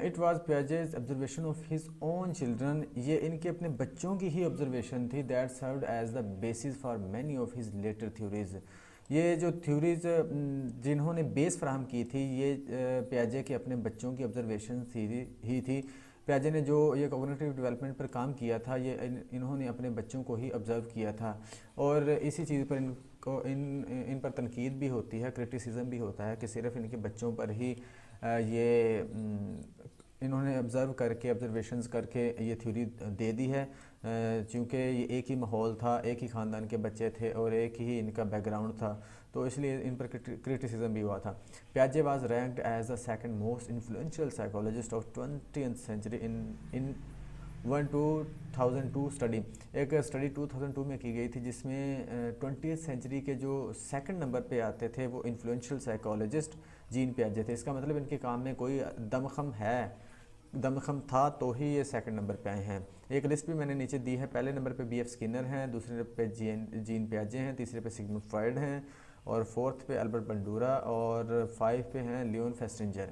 Speaker 2: It was Piaget's observation of his own children. ये इनके अपने बच्चों की ही ऑब्जर्वेशन थी that served as the basis for many of his later theories. ये जो थ्योरीज जिन्होंने बेस फराहम की थी ये प्याजे के अपने बच्चों की ऑब्जर्वेशन थी। प्याजे ने जो ये कॉग्निटिव डेवलपमेंट पर काम किया था ये इन्होंने अपने बच्चों को ही ऑब्जर्व किया था, और इसी चीज़ पर इनको इन पर तनकीद भी होती है, क्रिटिसिज्म भी होता है कि सिर्फ इनके बच्चों पर ही ये इन्होंने ऑब्जर्वेशंस करके ये थ्योरी दे दी है, चूँकि ये एक ही माहौल था, एक ही ख़ानदान के बच्चे थे और एक ही इनका बैकग्राउंड था, तो इसलिए इन पर क्रिटिसिज्म भी हुआ था। प्याजे was ranked as the second most influential psychologist of 20th century in 2002 study. एक स्टडी 2002 में की गई थी जिसमें 20th सेंचुरी के जो सेकंड नंबर पे आते थे वो इन्फ्लुएंशियल साइकोलॉजिस्ट जीन प्याजे थे। इसका मतलब इनके काम में कोई दमखम था तो ही ये सेकंड नंबर पे आए हैं। एक लिस्ट भी मैंने नीचे दी है। पहले नंबर पे BF स्किनर हैं, दूसरे पे जीन प्याजे हैं, तीसरे पे सिगमंड फ्रॉइड हैं और फोर्थ पे अल्बर्ट बंडूरा और 5 पे हैं लियोन फेस्टिंजर।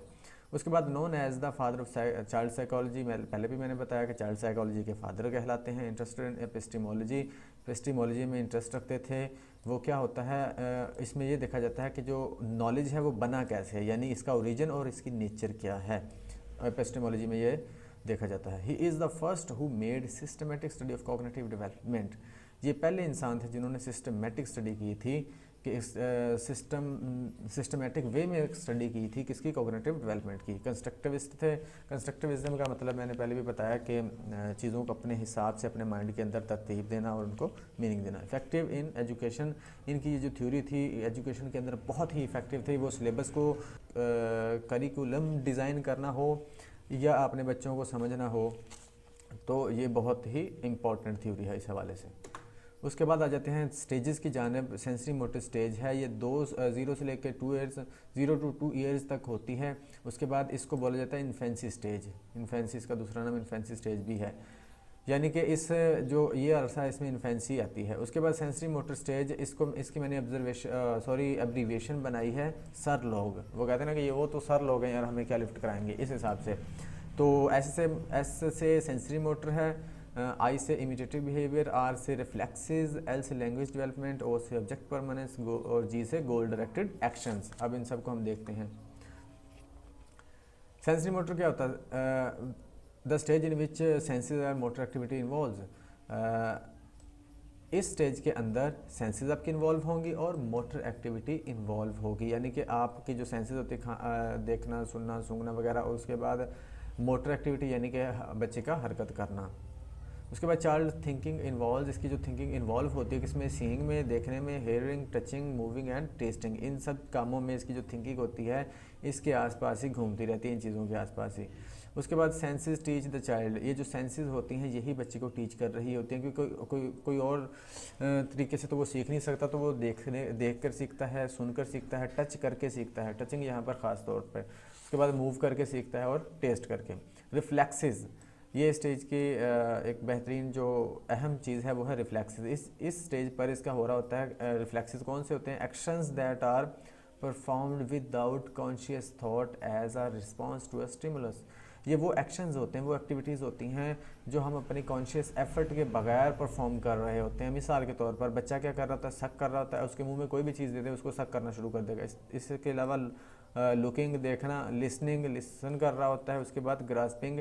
Speaker 2: उसके बाद known as the father of child psychology, पहले भी मैंने बताया कि चाइल्ड साइकोलॉजी के फादर कहलाते हैं। इंटरेस्टेड इन एपिस्टेमोलॉजी में इंटरेस्ट रखते थे। वो क्या होता है, इसमें ये देखा जाता है कि जो नॉलेज है वो बना कैसे है, यानी इसका ओरिजिन और इसकी नेचर क्या है, एपिस्टेमोलॉजी में ये देखा जाता है। He is the first who made systematic study of cognitive development. ये पहले इंसान थे जिन्होंने सिस्टमेटिक स्टडी की थी कि सिस्टमेटिक वे में स्टडी की थी किसकी, कॉग्निटिव डेवलपमेंट की। कंस्ट्रक्टिविस्ट थे। कंस्ट्रक्टिविज्म का मतलब मैंने पहले भी बताया कि चीज़ों को अपने हिसाब से अपने माइंड के अंदर तरतीब देना और उनको मीनिंग देना। इफेक्टिव इन एजुकेशन, इनकी ये जो थ्योरी थी एजुकेशन के अंदर बहुत ही इफ़ेक्टिव थी। वो सिलेबस को करिकुलम डिज़ाइन करना हो या अपने बच्चों को समझना हो तो ये बहुत ही इम्पोर्टेंट थ्योरी है इस हवाले से। उसके बाद आ जाते हैं स्टेजेस की जानिब। सेंसरी मोटर स्टेज है, ये 0 से लेकर 0 to 2 ईयर्स तक होती है। उसके बाद इसको बोला जाता है इन्फेंसी स्टेज। इन्फेंसी इसका दूसरा नाम इन्फेंसी स्टेज भी है, यानी कि इस जो ये अरसा है इसमें इन्फेंसी आती है। उसके बाद सेंसरी मोटर स्टेज, इसकी मैंने एब्रीविएशन बनाई है सर लोग। वो कहते हैं ना कि ये वो तो सर लोग हैं यार, हमें क्या लिफ्ट कराएंगे, इस हिसाब से। तो एस से सेंसरी मोटर है, आई से इमिटेटिव बिहेवियर, आर से रिफ्लेक्सेस, एल से लैंग्वेज डेवलपमेंट, ओ से ऑब्जेक्ट परमानेंस और जी से गोल डायरेक्टेड एक्शंस। अब इन सब को हम देखते हैं। सेंसरी मोटर क्या होता है, the stage in which senses are motor activity involves. इस स्टेज के अंदर सेंसेस आपकी इन्वॉल्व होंगी और मोटर एक्टिविटी इन्वॉल्व होगी, यानी कि आपकी जो सेंसेस होती है देखना, सुनना, सूंघना वगैरह, और उसके बाद मोटर एक्टिविटी यानी कि बच्चे का हरकत करना। उसके बाद चाइल्ड थिंकिंग इन्वॉल्व, इसकी जो थिंकिंग इन्वॉल्व होती है किसमें, सीइंग में, देखने में, hearing, touching, moving and tasting, इन सब कामों में इसकी जो थिंकिंग होती है इसके आसपास ही घूमती रहती है, इन चीज़ों के आसपास ही। उसके बाद सेंसेस टीच द चाइल्ड, ये जो सेंसेस होती हैं यही बच्चे को टीच कर रही होती हैं, क्योंकि कोई और तरीके से तो वो सीख नहीं सकता, तो वो देख कर सीखता है, सुनकर सीखता है, टच करके सीखता है, टचिंग यहाँ पर ख़ास तौर पर। उसके बाद मूव करके सीखता है और टेस्ट करके। रिफ्लेक्सेस, ये स्टेज की एक बेहतरीन जो अहम चीज़ है वो है रिफ्लेक्सेस। इस स्टेज पर इसका हो रहा होता है। रिफ्लेक्सेस कौन से होते हैं, actions that are performed without conscious thought as a response to a stimulus. ये वो एक्शंस होते हैं, वो एक्टिविटीज़ होती हैं जो हम अपनी कॉन्शियस एफर्ट के बगैर परफॉर्म कर रहे होते हैं। मिसाल के तौर पर बच्चा क्या कर रहा होता है, शक कर रहा होता है, उसके मुंह में कोई भी चीज़ दे दे उसको शक करना शुरू कर देगा। इसके अलावा लुकिंग, देखना, लिसनिंग, लिसन कर रहा होता है। उसके बाद ग्रास्पिंग,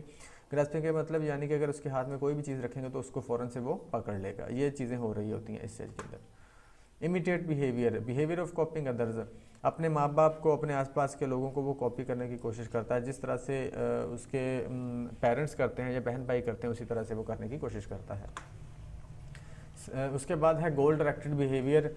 Speaker 2: ग्रास्पिंग का मतलब यानी कि अगर उसके हाथ में कोई भी चीज़ रखेंगे तो उसको फ़ौरन से वो पकड़ लेगा। ये चीज़ें हो रही होती हैं इस स्टेज के अंदर। Imitate behaviour, behaviour of कॉपिंग others, अपने माँ बाप को, अपने आसपास के लोगों को वो कॉपी करने की कोशिश करता है। जिस तरह से उसके पेरेंट्स करते हैं या बहन भाई करते हैं उसी तरह से वो करने की कोशिश करता है। उसके बाद है गोल डायरेक्टेड बिहेवियर।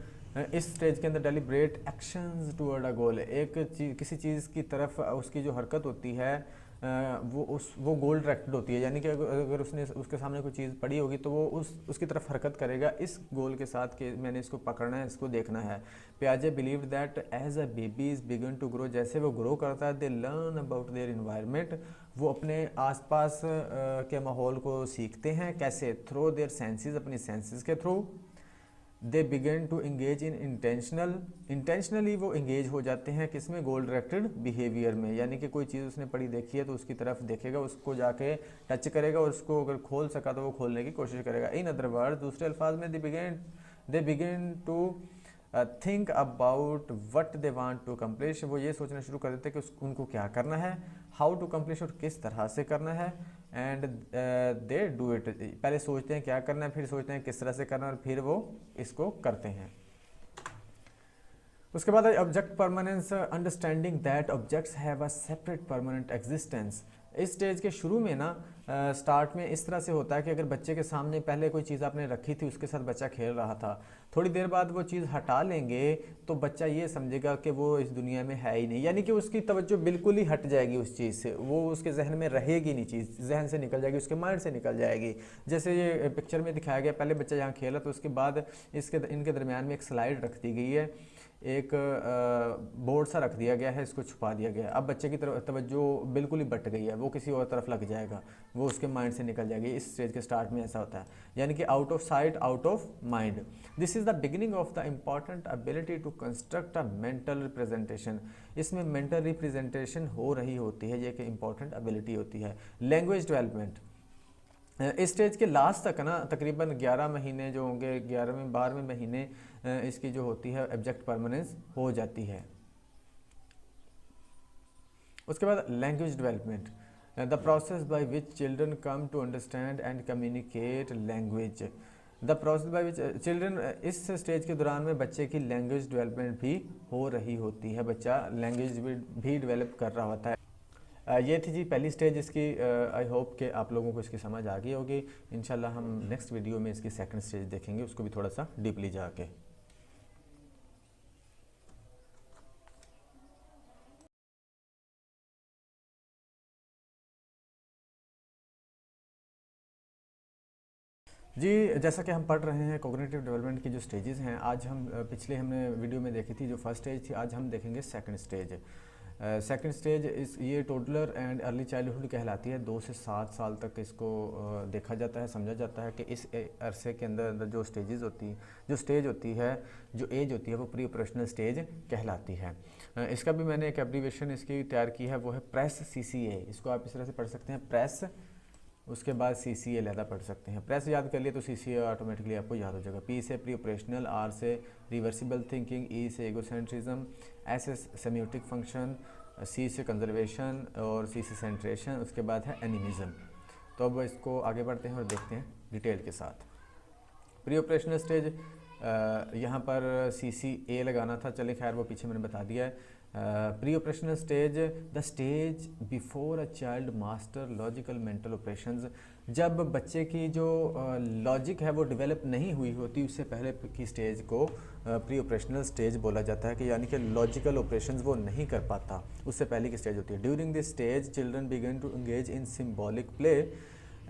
Speaker 2: इस स्टेज के अंदर डेलिब्रेट एक्शंस टुवर्ड अ गोल, किसी चीज़ की तरफ उसकी जो हरकत होती है वो गोल डायरेक्टेड होती है, यानी कि अगर उसने उसके सामने कोई चीज़ पड़ी होगी तो वो उसकी तरफ हरकत करेगा इस गोल के साथ कि मैंने इसको पकड़ना है, इसको देखना है। पियाजे believe that as a baby is begin to grow, जैसे वो ग्रो करता है they learn about their environment, वो अपने आसपास के माहौल को सीखते हैं। कैसे? थ्रू देयर सेंसेस, अपनी सेंसेस के थ्रू। They begin to engage in intentionally वो इंगेज हो जाते हैं किसमें? गोल डायरेक्टेड बिहेवियर में, यानी कि कोई चीज़ उसने पढ़ी देखी है तो उसकी तरफ देखेगा, उसको जाके टच करेगा और उसको अगर खोल सका तो वो खोलने की कोशिश करेगा। इन अदर वर्ड, दूसरे अल्फाज में they begin to think about what they want to accomplish, वो ये सोचना शुरू कर देते हैं कि उनको क्या करना है, हाउ टू अकम्प्लिश और किस तरह से करना है, एंड दे डू इट। पहले सोचते हैं क्या करना है, फिर सोचते हैं किस तरह से करना है और फिर वो इसको करते हैं। उसके बाद object permanence, understanding that objects have a separate permanent existence. इस स्टेज के शुरू में ना स्टार्ट में इस तरह से होता है कि अगर बच्चे के सामने पहले कोई चीज़ आपने रखी थी, उसके साथ बच्चा खेल रहा था, थोड़ी देर बाद वो चीज़ हटा लेंगे तो बच्चा ये समझेगा कि वो इस दुनिया में है ही नहीं, यानी कि उसकी तवज्जो बिल्कुल ही हट जाएगी उस चीज़ से, वो उसके जहन में रहेगी नहीं, चीज़ जहन से निकल जाएगी, उसके माइंड से निकल जाएगी। जैसे ये पिक्चर में दिखाया गया, पहले बच्चा यहाँ खेला तो उसके बाद इनके दरमियान में एक स्लाइड रख दी गई है, एक बोर्ड सा रख दिया गया है, इसको छुपा दिया गया है। अब बच्चे की तरफ तवज्जो बिल्कुल ही बट गई है, वो किसी और तरफ लग जाएगा, वो उसके माइंड से निकल जाएगी। इस स्टेज के स्टार्ट में ऐसा होता है, यानी कि out of sight out of mind. This is the beginning of the important ability to construct a mental representation. इसमें मेंटल रिप्रेजेंटेशन हो रही होती है, ये एक इंपॉर्टेंट एबिलिटी होती है। लैंग्वेज डेवलपमेंट, इस स्टेज के लास्ट तक ना तकरीबन 11 महीने जो होंगे, 11वें 12वें महीने इसकी जो होती है ऑब्जेक्ट परमानेंस हो जाती है। उसके बाद language development, the process by which children come to understand and communicate language. The process by which children, इस स्टेज के दौरान में बच्चे की लैंग्वेज डेवलपमेंट भी हो रही होती है, बच्चा लैंग्वेज भी डेवलप कर रहा होता है। ये थी जी पहली स्टेज इसकी। आई होप कि आप लोगों को इसकी समझ आ गई होगी। इंशाल्लाह हम नेक्स्ट वीडियो में इसकी सेकंड स्टेज देखेंगे, उसको भी थोड़ा सा डीपली जाके। जी, जैसा कि हम पढ़ रहे हैं कॉग्निटिव डेवलपमेंट की जो स्टेजेस हैं, आज हम पिछले हमने वीडियो में देखी थी जो फर्स्ट स्टेज थी, आज हम देखेंगे सेकंड स्टेज। सेकंड स्टेज ये टोडलर एंड अर्ली चाइल्डहुड कहलाती है। 2 से 7 साल तक इसको देखा जाता है, समझा जाता है कि इस अरसे के अंदर जो स्टेजेस होती हैं, जो स्टेज होती है, जो एज होती है, वो प्री ऑपरेशनल स्टेज कहलाती है। इसका भी मैंने एक एब्रीविएशन इसकी तैयार की है, वो है प्रेस CCA। इसको आप इस तरह से पढ़ सकते हैं, प्रेस, उसके बाद CCA लहदा पढ़ सकते हैं। प्रेस याद कर लिए तो CCA ऑटोमेटिकली आपको याद हो जाएगा। P से प्री ऑपरेशनल, R से रिवर्सिबल थिंकिंग, E से एगोसेंट्रिज्म, S से सेमियोटिक फंक्शन, C से कंजर्वेशन और C से सेंट्रेशन, उसके बाद है एनिमिज्म। तो अब इसको आगे बढ़ते हैं और देखते हैं डिटेल के साथ। प्री ऑपरेशनल स्टेज, यहाँ पर CCA लगाना था, चले खैर वो पीछे मैंने बता दिया है। Pre operational stage, the stage before a child master logical mental operations. जब बच्चे की जो लॉजिक है वो डेवलप नहीं हुई होती, उससे पहले की स्टेज को प्री ऑपरेशनल स्टेज बोला जाता है, कि यानी कि लॉजिकल ऑपरेशंस वो नहीं कर पाता, उससे पहले की स्टेज होती है। During this stage children begin to engage in symbolic play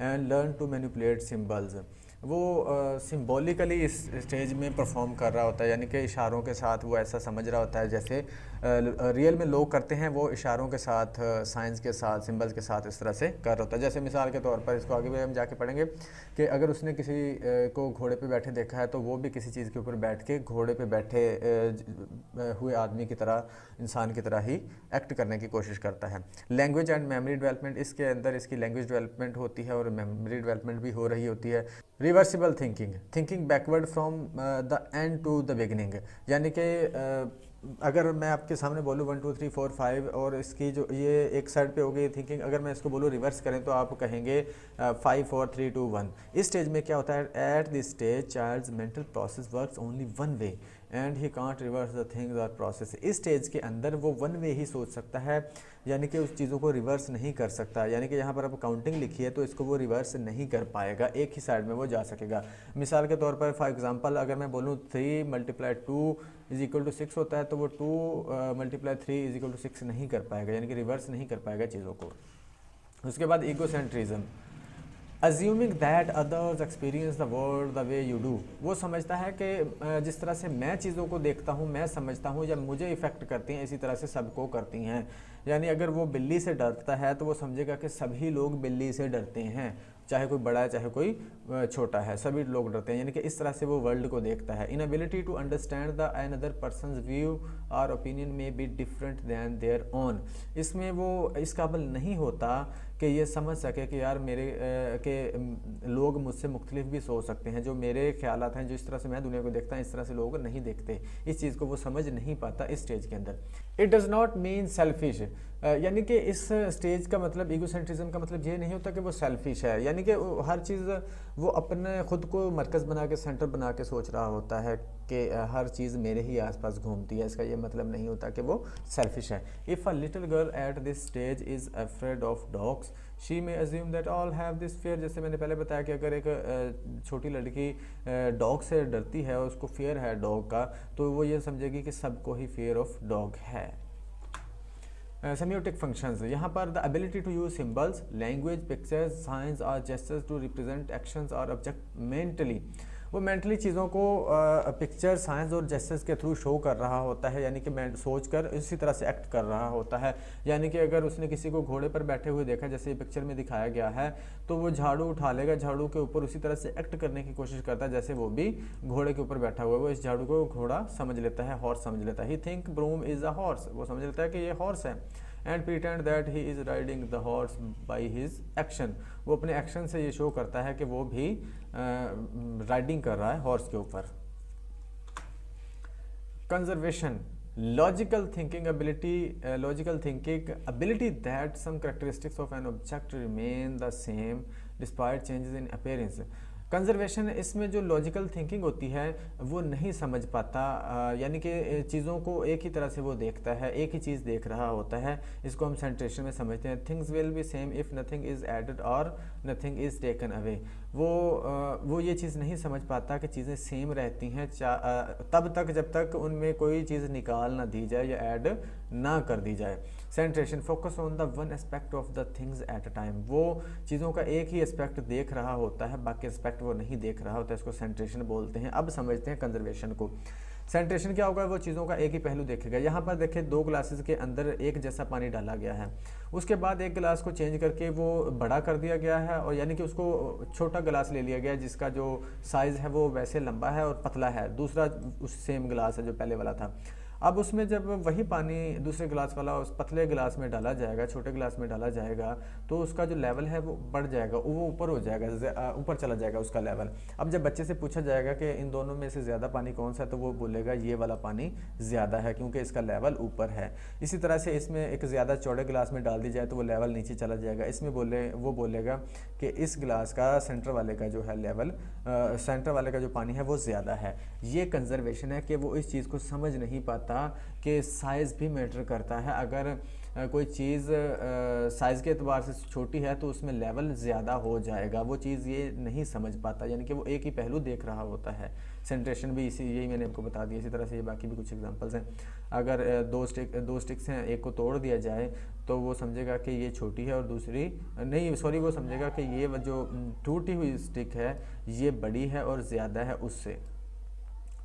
Speaker 2: and learn to manipulate symbols. वो सिंबॉलिकली इस स्टेज में परफॉर्म कर रहा होता है, यानी कि इशारों के साथ वो ऐसा समझ रहा होता है जैसे रियल में लोग करते हैं, वो इशारों के साथ, साइंस के साथ, सिंबल्स के साथ इस तरह से कर रहा होता है। जैसे मिसाल के तौर पर, इसको आगे भी हम जाके पढ़ेंगे कि अगर उसने किसी को घोड़े पे बैठे देखा है तो वो भी किसी चीज़ के ऊपर बैठ के घोड़े पे बैठे हुए आदमी की तरह, इंसान की तरह ही एक्ट करने की कोशिश करता है। लैंग्वेज एंड मेमोरी डेवलपमेंट, इसके अंदर इसकी लैंग्वेज डेवलपमेंट होती है और मेमोरी डेवलपमेंट भी हो रही होती है। Reversible thinking, thinking backward from the end to the beginning, यानी कि अगर मैं आपके सामने बोलूँ 1 2 3 4 5 और इसकी जो ये एक साइड पे हो गई थिंकिंग, अगर मैं इसको बोलूँ रिवर्स करें तो आप कहेंगे 5 4 3 2 1। इस स्टेज में क्या होता है, at this stage child's mental process works only one way and he can't reverse the things और प्रोसेस। इस स्टेज के अंदर वो वन वे ही सोच सकता है, यानी कि उस चीज़ों को रिवर्स नहीं कर सकता। यानी कि यहाँ पर अब काउंटिंग लिखी है तो इसको वो रिवर्स नहीं कर पाएगा, एक ही साइड में वो जा सकेगा। मिसाल के तौर पर फॉर एग्जांपल अगर मैं बोलूँ 3 × 2 = 6 होता है, तो वो 2 × 3 = 6 नहीं कर पाएगा, यानी कि रिवर्स नहीं कर पाएगा चीज़ों को। उसके बाद egocentrism, assuming that others experience the world the way you do. वो समझता है कि जिस तरह से मैं चीज़ों को देखता हूँ, मैं समझता हूँ, जब मुझे इफ़ेक्ट करती हैं इसी तरह से सबको करती हैं। यानी अगर वो बिल्ली से डरता है तो वो समझेगा कि सभी लोग बिल्ली से डरते हैं, चाहे कोई बड़ा है चाहे कोई छोटा है, सभी लोग डरते हैं। यानी कि इस तरह से वो वर्ल्ड को देखता है। Inability to understand the another person's view और ओपिनियन में be different than their own. इसमें वो इस काबिल नहीं होता कि ये समझ सके कि यार मेरे के लोग मुझसे मुख्तलिफ भी सोच सकते हैं, जो मेरे ख्यालात हैं, जो इस तरह से मैं दुनिया को देखता हूँ इस तरह से लोग नहीं देखते। इस चीज़ को वो समझ नहीं पाता इस स्टेज के अंदर। It does not mean selfish, यानी कि इस स्टेज का मतलब, ईगोसेंट्रिज्म का मतलब ये नहीं होता कि वो सेल्फिश है, यानी कि हर चीज़ वो अपने खुद को मरकज़ बना के, सेंटर बना के सोच रहा होता है कि हर चीज़ मेरे ही आसपास घूमती है। इसका ये मतलब नहीं होता कि वो सेल्फिश है। If a little girl at this stage is afraid of dogs she may assume that all have this fair. जैसे मैंने पहले बताया कि अगर एक छोटी लड़की डॉग से डरती है और उसको फेयर है डॉग का, तो वो ये समझेगी कि सबको ही फेयर ऑफ डॉग है। सेमियोटिक फंक्शंस, यहाँ पर the ability to use symbols, language, pictures, signs और जेस्चर्स टू रिप्रेजेंट एक्शंस और ऑब्जेक्ट मेंटली। वो मेंटली चीज़ों को पिक्चर, साइंस और जेस्चर्स के थ्रू शो कर रहा होता है, यानी कि मैं सोच कर इसी तरह से एक्ट कर रहा होता है। यानी कि अगर उसने किसी को घोड़े पर बैठे हुए देखा, जैसे ये पिक्चर में दिखाया गया है, तो वो झाड़ू उठा लेगा, झाड़ू के ऊपर उसी तरह से एक्ट करने की कोशिश करता है जैसे वो भी घोड़े के ऊपर बैठा हुआ है। वो इस झाड़ू को घोड़ा समझ लेता है, हॉर्स समझ लेता है। He think broom is a horse, वो समझ लेता है कि ये हॉर्स है। And pretend that he is riding the horse by his action, वो अपने एक्शन से ये शो करता है कि वो भी राइडिंग कर रहा है हॉर्स के ऊपर। Conservation, logical thinking ability that some characteristics of an object remain the same despite changes in appearance. Conservation, इसमें जो लॉजिकल थिंकिंग होती है वो नहीं समझ पाता, यानी कि चीज़ों को एक ही तरह से वो देखता है, एक ही चीज़ देख रहा होता है। इसको हम सेंट्रेशन में समझते हैं। Things will be same if nothing is added और नथिंग इज़ टेकन अवे। वो ये चीज़ नहीं समझ पाता कि चीज़ें सेम रहती हैं तब तक जब तक उनमें कोई चीज़ निकाल ना दी जाए या ऐड ना कर दी जाए। सेंट्रेशन, focus on the one aspect of the things at a time, वो चीज़ों का एक ही एस्पेक्ट देख रहा होता है, बाकी एस्पेक्ट वो नहीं देख रहा होता है। इसको सेंट्रेशन बोलते हैं। अब समझते हैं कंजर्वेशन को। सेंट्रेशन क्या होगा, वो चीज़ों का एक ही पहलू देखेगा। यहाँ पर देखिए 2 ग्लासेस के अंदर एक जैसा पानी डाला गया है, उसके बाद एक गिलास को चेंज करके वो बड़ा कर दिया गया है, और यानी कि उसको छोटा गिलास ले लिया गया है जिसका जो साइज़ है वो वैसे लंबा है और पतला है। दूसरा उस सेम गिलास है जो पहले वाला था। अब उसमें जब वही पानी दूसरे गिलास वाला उस पतले गिलास में डाला जाएगा, छोटे गिलास में डाला जाएगा, तो उसका जो लेवल है वो बढ़ जाएगा, वो ऊपर हो जाएगा, ऊपर चला जाएगा उसका लेवल। अब जब बच्चे से पूछा जाएगा कि इन दोनों में से ज़्यादा पानी कौन सा है, तो वो बोलेगा ये वाला पानी ज़्यादा है क्योंकि इसका लेवल ऊपर है। इसी तरह से इसमें एक ज़्यादा चौड़े गिलास में डाल दी जाए तो वो लेवल नीचे चला जाएगा। इसमें वो बोलेगा कि इस गिलास का सेंटर वाले का जो है लेवल, सेंटर वाले का जो पानी है वो ज़्यादा है। ये कंजर्वेशन है कि वो इस चीज़ को समझ नहीं पाता पाता कि साइज़ भी मैटर करता है। अगर कोई चीज़ साइज़ के एतबार से छोटी है तो उसमें लेवल ज़्यादा हो जाएगा, वो चीज़ ये नहीं समझ पाता, यानी कि वो एक ही पहलू देख रहा होता है। सेंट्रेशन भी इसी यही मैंने आपको बता दिया। इसी तरह से ये बाकी भी कुछ एग्जांपल्स हैं। अगर दो स्टिक्स हैं, एक को तोड़ दिया जाए तो वो समझेगा कि ये छोटी है और दूसरी नहीं, सॉरी, वो समझेगा कि ये जो टूटी हुई स्टिक है ये बड़ी है और ज़्यादा है उससे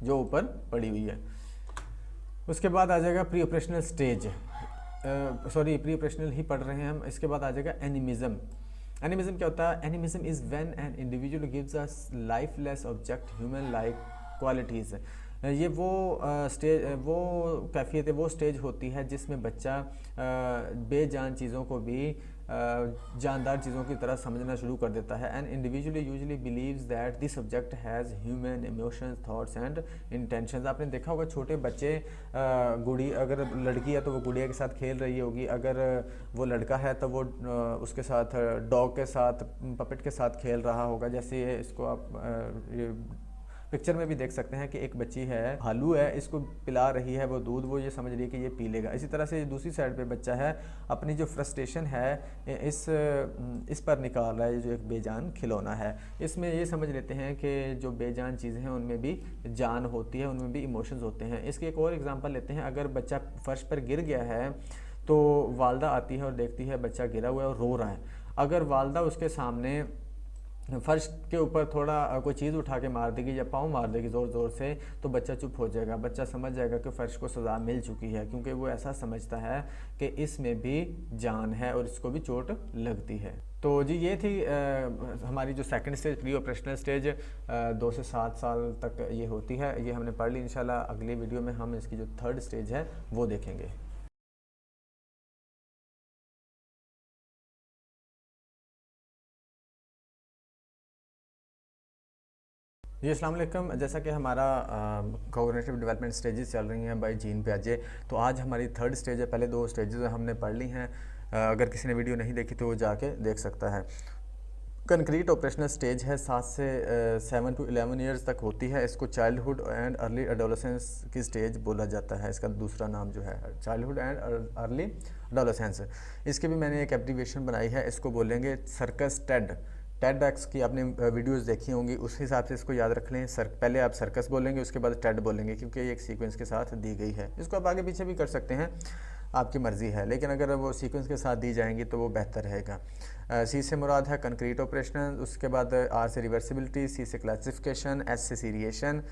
Speaker 2: जो ऊपर पड़ी हुई है। उसके बाद आ जाएगा pre operational stage, sorry pre operational ही पढ़ रहे हैं हम। इसके बाद आ जाएगा एनिमिज्म। एनिमिज्म क्या होता है? Animism is when an individual gives us lifeless object human like qualities. ये वो स्टेज, वो कैफियत है, वो स्टेज होती है जिसमें बच्चा बेजान चीज़ों को भी जानदार चीज़ों की तरह समझना शुरू कर देता है। And individually usually believes that this subject has human emotions, thoughts and intentions. आपने देखा होगा छोटे बच्चे, गुड़ी अगर लड़की है तो वो गुड़िया के साथ खेल रही होगी, अगर वो लड़का है तो वो उसके साथ डॉग के साथ, पपेट के साथ खेल रहा होगा। जैसे इसको आप पिक्चर में भी देख सकते हैं कि एक बच्ची है, भालू है, इसको पिला रही है वो दूध, वो ये समझ रही है कि ये पी लेगा। इसी तरह से दूसरी साइड पे बच्चा है, अपनी जो फ्रस्ट्रेशन है इस पर निकाल रहा है, जो एक बेजान खिलौना है। इसमें ये समझ लेते हैं कि जो बेजान चीज़ें हैं उनमें भी जान होती है, उनमें भी इमोशंस होते हैं। इसकी एक और एग्जांपल लेते हैं। अगर बच्चा फर्श पर गिर गया है तो वालदा आती है और देखती है बच्चा गिरा हुआ है और रो रहा है। अगर वालदा उसके सामने फर्श के ऊपर थोड़ा कोई चीज़ उठा के मार देगी या पाँव मार देगी ज़ोर ज़ोर से, तो बच्चा चुप हो जाएगा। बच्चा समझ जाएगा कि फ़र्श को सज़ा मिल चुकी है, क्योंकि वो ऐसा समझता है कि इसमें भी जान है और इसको भी चोट लगती है। तो जी ये थी हमारी जो second stage, pre operational stage, 2 से 7 साल तक ये होती है। ये हमने पढ़ ली। इंशाल्लाह अगले वीडियो में हम इसकी जो थर्ड स्टेज है वो देखेंगे। जी अस्सलाम वालेकुम। जैसा कि हमारा कॉग्निटिव डेवलपमेंट स्टेजेस चल रही हैं बाय जीन पियाजे, तो आज हमारी थर्ड स्टेज है। पहले 2 स्टेजेस हमने पढ़ ली हैं। अगर किसी ने वीडियो नहीं देखी तो वो जाके देख सकता है। कंक्रीट ऑपरेशनल स्टेज है, 7 से 7 to 11 ईयर्स तक होती है। इसको चाइल्डहुड एंड अर्ली एडोलेसेंस की स्टेज बोला जाता है। इसका दूसरा नाम जो है चाइल्डहुड एंड अर्ली एडोलेसेंस। इसके भी मैंने एक एब्रीविएशन बनाई है, इसको बोलेंगे सर्कस टेड। टेड एक्स की आपने वीडियोस देखी होंगी, उस हिसाब से इसको याद रख लें। पहले आप सर्कस बोलेंगे, उसके बाद टेड बोलेंगे, क्योंकि ये एक सीक्वेंस के साथ दी गई है। इसको आप आगे पीछे भी कर सकते हैं, आपकी मर्ज़ी है, लेकिन अगर वो सीक्वेंस के साथ दी जाएंगी तो वो बेहतर रहेगा। सी से मुराद है कंक्रीट ऑपरेशन, उसके बाद आर से रिवर्सिबिलिटी, सी से क्लासिफिकेशन, एस से सीरिएशन,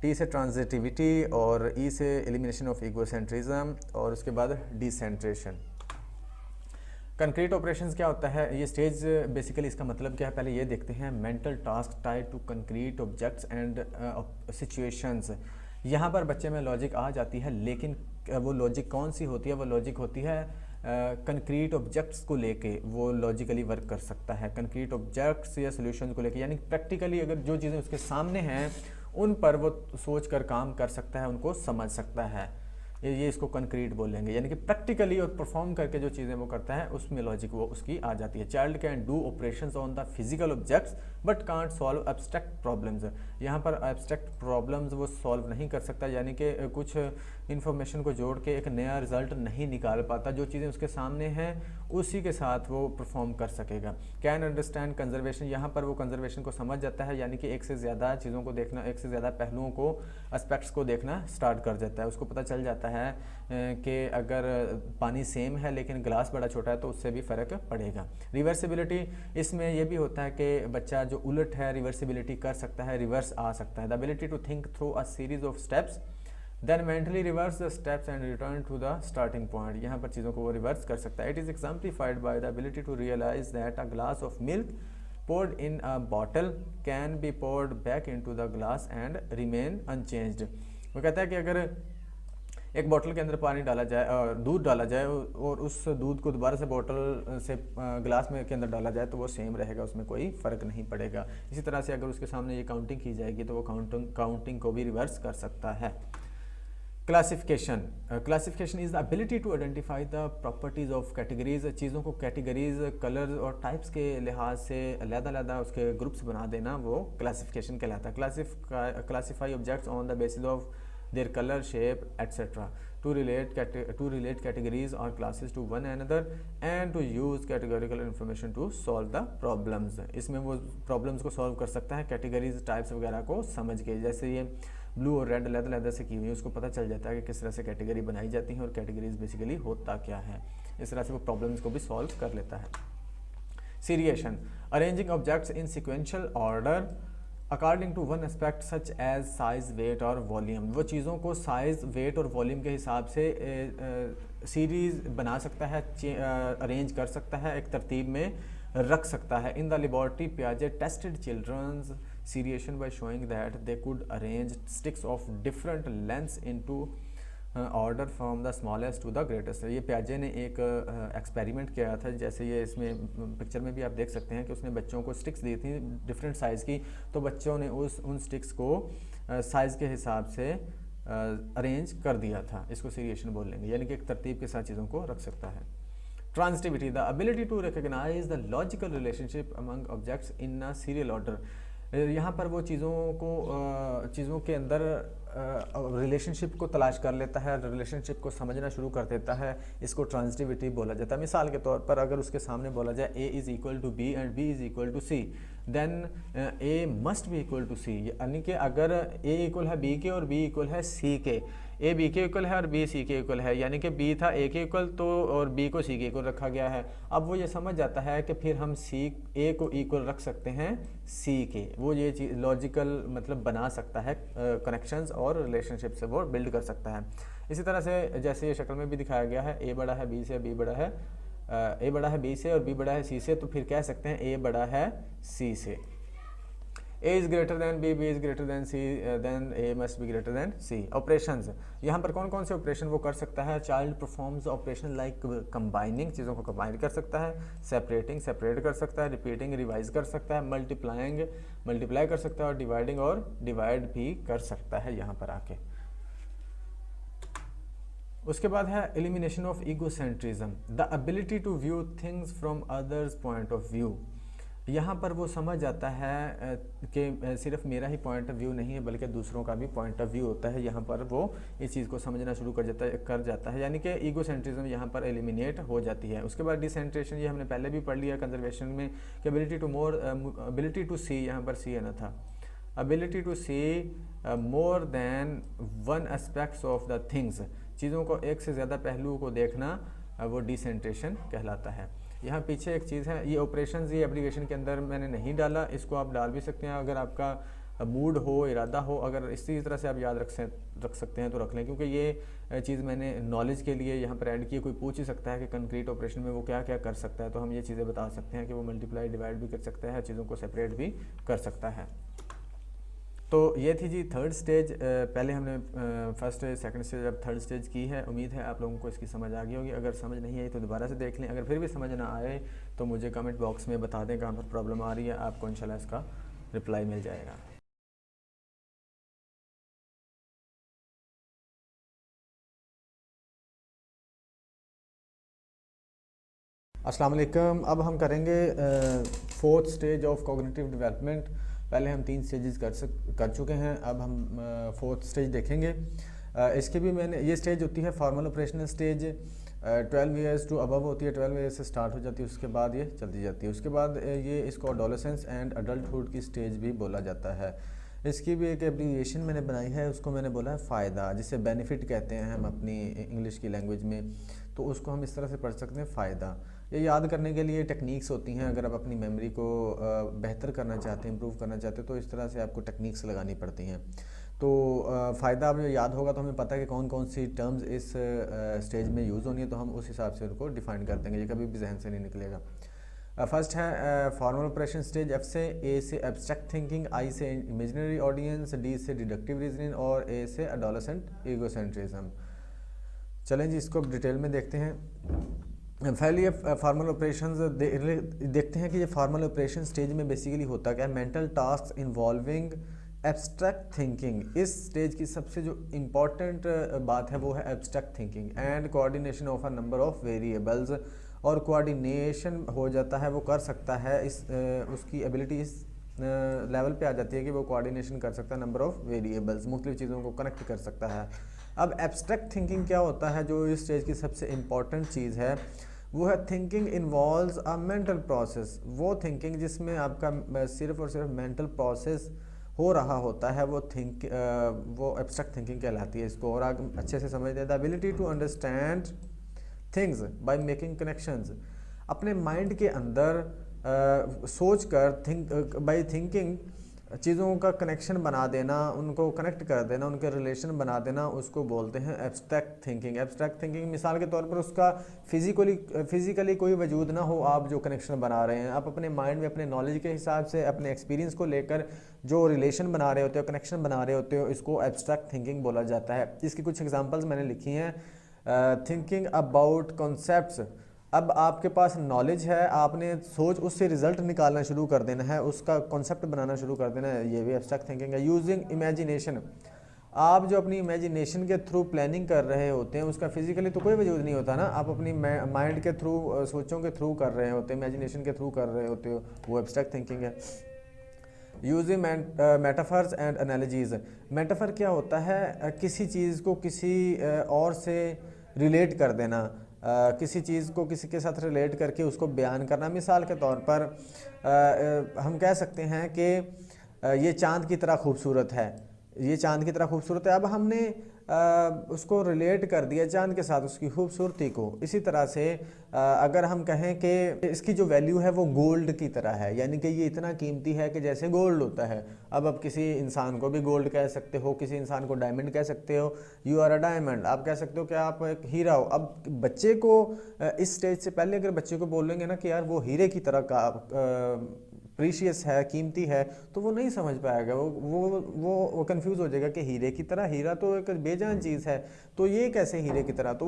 Speaker 2: टी से ट्रांजिटिविटी और ई से एलिमिनेशन ऑफ ईगोसेंट्रिज्म और उसके बाद डिसेंट्रेशन। कंक्रीट ऑपरेशंस क्या होता है? ये स्टेज बेसिकली इसका मतलब क्या है, पहले ये देखते हैं। Mental task tied to concrete objects and situations. यहाँ पर बच्चे में लॉजिक आ जाती है, लेकिन वो लॉजिक कौन सी होती है? वो लॉजिक होती है कंक्रीट ऑब्जेक्ट्स को लेके वो लॉजिकली वर्क कर सकता है। कंक्रीट ऑब्जेक्ट्स या सोल्यूशन को लेके, यानी प्रैक्टिकली अगर जो चीज़ें उसके सामने हैं उन पर वो सोच कर काम कर सकता है, उनको समझ सकता है। ये इसको कंक्रीट बोलेंगे, यानी कि प्रैक्टिकली और परफॉर्म करके जो चीज़ें वो करता है उसमें लॉजिक वो उसकी आ जाती है। Child can do operations on the physical objects but can't solve abstract problems. यहाँ पर एब्स्ट्रैक्ट प्रॉब्लम्स वो सॉल्व नहीं कर सकता, यानी कि कुछ इन्फॉर्मेशन को जोड़ के एक नया रिजल्ट नहीं निकाल पाता। जो चीज़ें उसके सामने हैं उसी के साथ वो परफॉर्म कर सकेगा। कैन अंडरस्टैंड कंजर्वेशन, यहाँ पर वो कंजर्वेशन को समझ जाता है, यानी कि एक से ज़्यादा चीज़ों को देखना, एक से ज़्यादा पहलुओं को, एस्पेक्ट्स को देखना स्टार्ट कर देता है। उसको पता चल जाता है कि अगर पानी सेम है लेकिन ग्लास बड़ा छोटा है तो उससे भी फ़र्क पड़ेगा। रिवर्सिबिलिटी, इसमें यह भी होता है कि बच्चा जो उलट है रिवर्सिबिलिटी कर सकता है, रिवर्स आ सकता है। The ability to think through a series of steps then mentally reverse the steps and return to the starting point. यहाँ पर चीज़ों को वो रिवर्स कर सकता है। It is exemplified by the ability to realize that a glass of milk poured in a bottle can be poured back into the glass and remain unchanged। वो कहता है कि अगर एक बोतल के अंदर पानी डाला जाए और दूध डाला जाए और उस दूध को दोबारा से बोतल से ग्लास में के अंदर डाला जाए तो वो सेम रहेगा, उसमें कोई फ़र्क नहीं पड़ेगा। इसी तरह से अगर उसके सामने ये काउंटिंग की जाएगी तो वो काउंटिंग को भी रिवर्स कर सकता है। Classification, classification is the ability to identify the properties of categories. चीज़ों को कैटेगरीज, कलर्स और टाइप्स के लिहाज से अलग-अलग उसके ग्रुप्स बना देना वो क्लासिफिकेशन कहलाता है। Classify objects on the basis of their color, shape, etc. To relate categories or classes to one another and to use categorical information to solve the problems. इसमें वो प्रॉब्लम्स को सॉल्व कर सकता है कैटेगरीज टाइप्स वगैरह को समझ के, जैसे ये ब्लू और रेड अलग-अलग से की हुई है, उसको पता चल जाता है कि किस तरह से कैटेगरी बनाई जाती है और कैटेगरीज बेसिकली होता क्या है। इस तरह से वो प्रॉब्लम्स को भी सॉल्व कर लेता है। Seriation, arranging objects in sequential order according to one aspect such as size, weight और वॉल्यूम। वो चीज़ों को साइज, वेट और वॉल्यूम के हिसाब से सीरीज बना सकता है, अरेंज कर सकता है, एक तरतीब में रख सकता है। इन द लेबॉर्ट्री पियाजे tested childrens seriation by showing that they could arrange sticks of different lengths into order from the smallest to the greatest. ये पियाजे ने एक एक्सपेरिमेंट किया था, जैसे ये इसमें पिक्चर में भी आप देख सकते हैं कि उसने बच्चों को स्टिक्स दी थी डिफरेंट साइज़ की, तो बच्चों ने उन स्टिक्स को साइज़ के हिसाब से अरेंज कर दिया था। इसको सीरिएशन बोल लेंगे, यानी कि एक तरतीब के साथ चीज़ों को रख सकता है। Transitivity, the ability to recognize the logical relationship among objects in a serial order. यहाँ पर वो चीज़ों के अंदर रिलेशनशिप को तलाश कर लेता है, रिलेशनशिप को समझना शुरू कर देता है, इसको ट्रांजिटिविटी बोला जाता है। मिसाल के तौर पर अगर उसके सामने बोला जाए A is equal to B and B is equal to C, then A must be equal to C, यानी कि अगर A इक्वल है B के और B इक्वल है C के, A B के इक्वल है और B C के इक्वल है, यानी कि B था A के इक्वल तो और B को C के इक्वल रखा गया है। अब वो ये समझ जाता है कि फिर हम A को इक्वल रख सकते हैं C के, वो ये चीज़ लॉजिकल मतलब बना सकता है, कनेक्शंस और रिलेशनशिप से वो बिल्ड कर सकता है। इसी तरह से जैसे ये शक्ल में भी दिखाया गया है, A बड़ा है B से, B बड़ा है A बड़ा है B से और B बड़ा है C से, तो फिर कह सकते हैं A बड़ा है C से। A is greater than B, B is greater than C, then A must be greater than C. Operations, यहाँ पर कौन कौन से ऑपरेशन वो कर सकता है? Child performs operation like combining, चीज़ों को कंबाइन कर सकता है, सेपरेटिंग सेपरेट कर सकता है, रिपीटिंग रिवाइज कर सकता है, मल्टीप्लाइंग मल्टीप्लाई कर सकता है और डिवाइडिंग और डिवाइड भी कर सकता है यहाँ पर आके। उसके बाद है elimination of egocentrism, the ability to view things from others point of view. यहाँ पर वो समझ जाता है कि सिर्फ मेरा ही पॉइंट ऑफ व्यू नहीं है बल्कि दूसरों का भी पॉइंट ऑफ व्यू होता है। यहाँ पर वो इस चीज़ को समझना शुरू कर जाता है, यानी कि ईगोसेंट्रिज्म यहाँ पर एलिमिनेट हो जाती है। उसके बाद डिसेंट्रेशन, ये हमने पहले भी पढ़ लिया कंजर्वेशन में कि एबिलिटी टू सी, यहाँ पर सी आना था, ability to see more than one aspects of the things, चीज़ों को एक से ज़्यादा पहलुओं को देखना, वो डिसेंट्रेशन कहलाता है। यहाँ पीछे एक चीज़ है, ये ऑपरेशंस ये एप्लीकेशन के अंदर मैंने नहीं डाला, इसको आप डाल भी सकते हैं अगर आपका मूड हो, इरादा हो, अगर इसी तरह से आप याद रख सकते हैं तो रख लें, क्योंकि ये चीज़ मैंने नॉलेज के लिए यहाँ पर ऐड की। कोई पूछ ही सकता है कि कंक्रीट ऑपरेशन में वो क्या क्या कर सकता है, तो हम ये चीज़ें बता सकते हैं कि वो मल्टीप्लाई डिवाइड भी कर सकता है, चीज़ों को सेपरेट भी कर सकता है। तो ये थी जी थर्ड स्टेज। पहले हमने फर्स्ट स्टेज, सेकंड स्टेज, अब थर्ड स्टेज की है। उम्मीद है आप लोगों को इसकी समझ आ गई होगी। अगर समझ नहीं आई तो दोबारा से देख लें, अगर फिर भी समझ ना आए तो मुझे कमेंट बॉक्स में बता दें कहाँ पर प्रॉब्लम आ रही है, आपको इंशाल्लाह इसका रिप्लाई मिल जाएगा। अस्सलाम वालेकुम। अब हम करेंगे fourth stage of cognitive development. पहले हम 3 स्टेजेस कर चुके हैं, अब हम फोर्थ स्टेज देखेंगे। इसके भी मैंने, ये स्टेज होती है formal operational stage, 12 years to above होती है, 12 ईयर्स से स्टार्ट हो जाती है, उसके बाद ये चलती जाती है। उसके बाद ये इसको एडोलेसेंस एंड अडल्टहुड की स्टेज भी बोला जाता है। इसकी भी एक एब्रीविएशन मैंने बनाई है, उसको मैंने बोला है फ़ायदा, जिसे बेनिफिट कहते हैं हम अपनी इंग्लिश की लैंग्वेज में, तो उसको हम इस तरह से पढ़ सकते हैं फ़ायदा। ये याद करने के लिए टेक्निक्स होती हैं, अगर आप अपनी मेमोरी को बेहतर करना चाहते हैं, इम्प्रूव करना चाहते हैं, तो इस तरह से आपको टेक्निक्स लगानी पड़ती हैं। तो फ़ायदा अब याद होगा तो हमें पता है कि कौन कौन सी टर्म्स इस स्टेज में यूज़ होनी है, तो हम उस हिसाब से उनको डिफ़ाइन कर देंगे, ये कभी भी जहन से नहीं निकलेगा। फर्स्ट है फॉर्मल ऑपरेशन स्टेज, एफ से, ए से एब्स्ट्रैक्ट थिंकिंग, आई से इमेजिनरी ऑडियंस, डी से डिडक्टिव रीजनिंग और ए से एडोलेसेंट ईगोसेंट्रिज्म। चलें जी, इसको डिटेल में देखते हैं। पहले ये फार्मल ऑपरेशंस देखते हैं कि ये फार्मल ऑपरेशन स्टेज में बेसिकली होता क्या है। Mental task involving abstract thinking, इस स्टेज की सबसे जो इम्पॉर्टेंट बात है वो है abstract thinking and coordination of a number of variables, और कोऑर्डिनेशन हो जाता है, वो कर सकता है, उसकी एबिलिटी इस लेवल पे आ जाती है कि वो कोऑर्डिनेशन कर सकता है नंबर ऑफ वेरिएबल्स, मुख्तलिफ चीज़ों को कनेक्ट कर सकता है। अब एब्स्ट्रैक्ट थिंकिंग क्या होता है, जो इस स्टेज की सबसे इम्पॉर्टेंट चीज़ है वो है thinking involves a mental process. वो थिंकिंग जिसमें आपका सिर्फ और सिर्फ मेंटल प्रोसेस हो रहा होता है वो एब्स्ट्रैक्ट थिंकिंग कहलाती है। इसको और आगे अच्छे से समझते हैं। The ability to understand things by making connections, अपने माइंड के अंदर सोच कर बाय थिंकिंग चीज़ों का कनेक्शन बना देना, उनको कनेक्ट कर देना, उनके रिलेशन बना देना, उसको बोलते हैं एब्स्ट्रैक्ट थिंकिंग। एब्स्ट्रैक्ट थिंकिंग मिसाल के तौर पर उसका फिजिकली कोई वजूद ना हो, आप जो कनेक्शन बना रहे हैं, आप अपने माइंड में अपने नॉलेज के हिसाब से अपने एक्सपीरियंस को लेकर जो रिलेशन बना रहे होते हो, कनेक्शन बना रहे होते हो, इसको एब्स्ट्रैक्ट थिंकिंग बोला जाता है। इसकी कुछ एग्जांपल्स मैंने लिखी हैं। थिंकिंग अबाउट कॉन्सेप्ट्स, अब आपके पास नॉलेज है, आपने सोच उससे रिजल्ट निकालना शुरू कर देना है, उसका कॉन्सेप्ट बनाना शुरू कर देना है, ये भी एब्स्ट्रैक्ट थिंकिंग है। यूजिंग इमेजिनेशन, आप जो अपनी इमेजिनेशन के थ्रू प्लानिंग कर रहे होते हैं, उसका फिजिकली तो कोई वजूद नहीं होता ना, आप अपनी माइंड के थ्रू, सोचों के थ्रू कर रहे होते हैं, इमेजिनेशन के थ्रू कर रहे होते हो, वो एब्स्ट्रैक्ट थिंकिंग है। Using metaphors and analogies, metaphor क्या होता है, किसी चीज़ को किसी और से रिलेट कर देना, किसी चीज़ को किसी के साथ रिलेट करके उसको बयान करना। मिसाल के तौर पर हम कह सकते हैं कि ये चाँद की तरह खूबसूरत है, ये चाँद की तरह खूबसूरत है। अब हमने उसको रिलेट कर दिया चाँद के साथ, उसकी खूबसूरती को। इसी तरह से अगर हम कहें कि इसकी जो वैल्यू है वो गोल्ड की तरह है, यानी कि ये इतना कीमती है कि जैसे गोल्ड होता है। अब आप किसी इंसान को भी गोल्ड कह सकते हो, किसी इंसान को डायमंड कह सकते हो, यू आर अ डायमंड, आप कह सकते हो कि आप एक हीरा हो। अब बच्चे को इस स्टेज से पहले अगर बच्चे को बोलेंगे ना कि यार वो हीरे की तरह का प्रीशियस है, कीमती है, तो वो नहीं समझ पाएगा, वो कंफ्यूज हो जाएगा कि हीरे की तरह, हीरा तो एक बेजान चीज़ है, तो ये कैसे हीरे की तरह, तो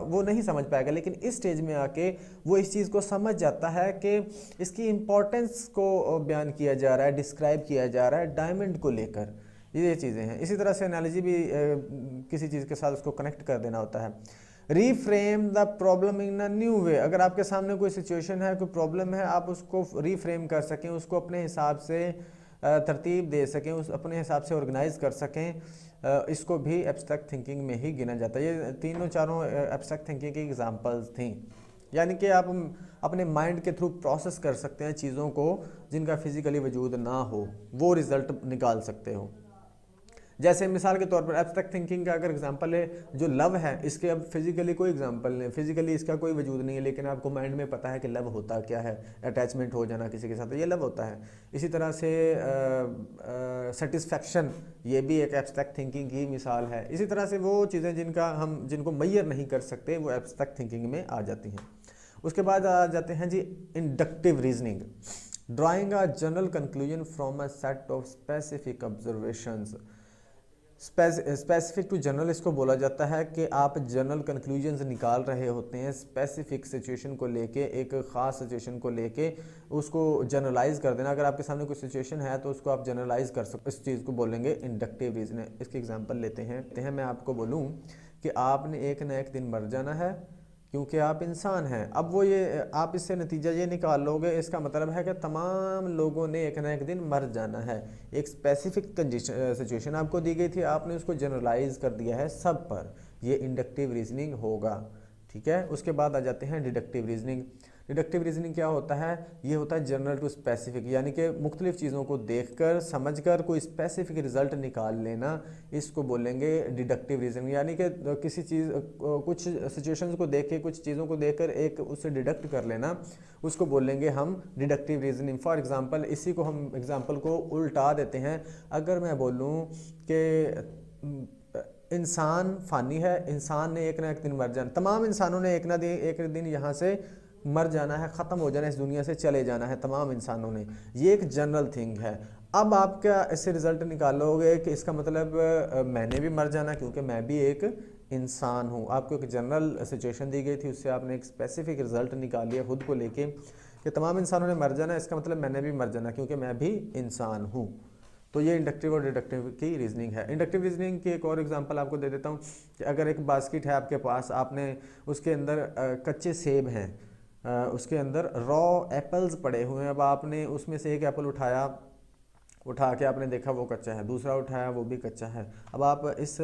Speaker 2: वो नहीं समझ पाएगा। लेकिन इस स्टेज में आके वो इस चीज़ को समझ जाता है कि इसकी इम्पोर्टेंस को बयान किया जा रहा है, डिस्क्राइब किया जा रहा है डायमंड को लेकर, ये चीज़ें हैं। इसी तरह से एनालॉजी भी किसी चीज़ के साथ उसको कनेक्ट कर देना होता है। Reframe the problem in a new way, अगर आपके सामने कोई सिचुएशन है, कोई प्रॉब्लम है, आप उसको रीफ्रेम कर सकें, उसको अपने हिसाब से तरतीब दे सकें, उस अपने हिसाब से ऑर्गेनाइज कर सकें, इसको भी एब्स्ट्रैक्ट थिंकिंग में ही गिना जाता है। ये तीनों चारों एब्स्ट्रैक्ट थिंकिंग की एग्जांपल्स थी। यानी कि आप अपने माइंड के थ्रू प्रोसेस कर सकते हैं चीज़ों को जिनका फिजिकली वजूद ना हो, वो रिजल्ट निकाल सकते हो। जैसे मिसाल के तौर पर एब्स्ट्रैक्ट थिंकिंग का अगर एग्जांपल है जो लव है, इसके अब फिजिकली कोई एग्जांपल नहीं, फिजिकली इसका कोई वजूद नहीं है, लेकिन आपको माइंड में पता है कि लव होता क्या है, अटैचमेंट हो जाना किसी के साथ, ये लव होता है। इसी तरह से सेटिस्फैक्शन, ये भी एक एब्स्ट्रैक्ट थिंकिंग की मिसाल है। इसी तरह से वो चीज़ें जिनको मैयर नहीं कर सकते, वो एब्स्ट्रैक्ट थिंकिंग में आ जाती हैं। उसके बाद आ जाते हैं जी inductive reasoning, drawing a general conclusion from a set of specific observations. Specific to general इसको बोला जाता है कि आप जनरल कंक्लूजन्स निकाल रहे होते हैं स्पेसिफिक सिचुएशन को लेके, एक ख़ास सिचुएशन को लेके उसको जनरलाइज कर देना। अगर आपके सामने कोई सिचुएशन है तो उसको आप जनरलाइज कर सकते, इस चीज़ को बोलेंगे इंडक्टिव रीजनिंग। इसकी एग्जांपल लेते हैं मैं आपको बोलूँ कि आपने एक ना एक दिन मर जाना है क्योंकि आप इंसान हैं। अब वो ये आप इससे नतीजा ये निकाल लोगे, इसका मतलब है कि तमाम लोगों ने एक ना एक दिन मर जाना है। एक स्पेसिफिक सिचुएशन आपको दी गई थी, आपने उसको जनरलाइज कर दिया है सब पर, ये इंडक्टिव रीजनिंग होगा। ठीक है, उसके बाद आ जाते हैं डिडक्टिव रीजनिंग। डिडक्टिव रीजनिंग क्या होता है, ये होता है जनरल टू स्पेसिफिक, यानी कि मुख्तलिफ चीज़ों को देखकर समझकर कोई स्पेसिफिक रिजल्ट निकाल लेना, इसको बोलेंगे डिडक्टिव रीजनिंग। यानी कि किसी चीज़ कुछ सिचुएशंस को देख के, कुछ चीज़ों को देखकर एक उससे डिडक्ट कर लेना, उसको बोलेंगे हम डिडक्टिव रीजनिंग। फॉर एग्जांपल इसी को हम एग्जांपल को उल्टा देते हैं। अगर मैं बोलूँ कि इंसान फ़ानी है, इंसान ने एक ना एक दिन मर जाना, तमाम इंसानों ने एक दिन यहाँ से मर जाना है, ख़त्म हो जाना है, इस दुनिया से चले जाना है, तमाम इंसानों ने, ये एक जनरल थिंग है। अब आप क्या इससे रिज़ल्ट निकालोगे कि इसका मतलब मैंने भी मर जाना क्योंकि मैं भी एक इंसान हूँ। आपको एक जनरल सिचुएशन दी गई थी, उससे आपने एक स्पेसिफिक रिज़ल्ट निकाल लिया खुद को लेके कि तमाम इंसानों ने मर जाना, इसका मतलब मैंने भी मर जाना क्योंकि मैं भी इंसान हूँ। तो ये इंडक्टिव और डिडक्टिव की रीजनिंग है। इंडक्टिव रीजनिंग की एक और एग्जांपल आपको दे देता हूँ कि अगर एक बास्केट है आपके पास, आपने उसके अंदर कच्चे सेब हैं, उसके अंदर रॉ एप्पल्स पड़े हुए हैं। अब आपने उसमें से एक एप्पल उठाया, उठा के आपने देखा वो कच्चा है, दूसरा उठाया वो भी कच्चा है। अब आप इस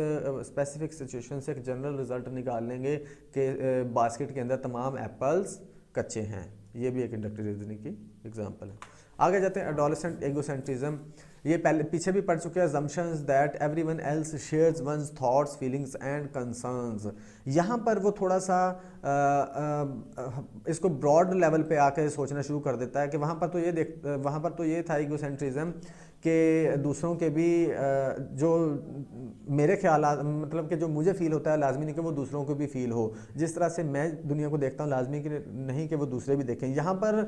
Speaker 2: स्पेसिफिक सिचुएशन से एक जनरल रिजल्ट निकाल लेंगे कि बास्केट के अंदर तमाम एप्पल्स कच्चे हैं। ये भी एक इंडक्टिव रीजनिंग की एग्जांपल है। आगे जाते हैं एडोलेसेंट एगोसेंट्रिज्म। ये पहले पीछे भी पढ़ चुके हैं। assumptions that everyone else shares one's thoughts feelings and concerns. यहाँ पर वो थोड़ा सा इसको ब्रॉड लेवल पे आकर सोचना शुरू कर देता है कि वहाँ पर तो ये था एगोसेंट्रिज्म कि दूसरों के भी जो मेरे ख्याल मतलब कि जो मुझे फील होता है लाजमी नहीं कि वो दूसरों को भी फील हो, जिस तरह से मैं दुनिया को देखता हूँ लाजमी कि नहीं कि वो दूसरे भी देखें। यहाँ पर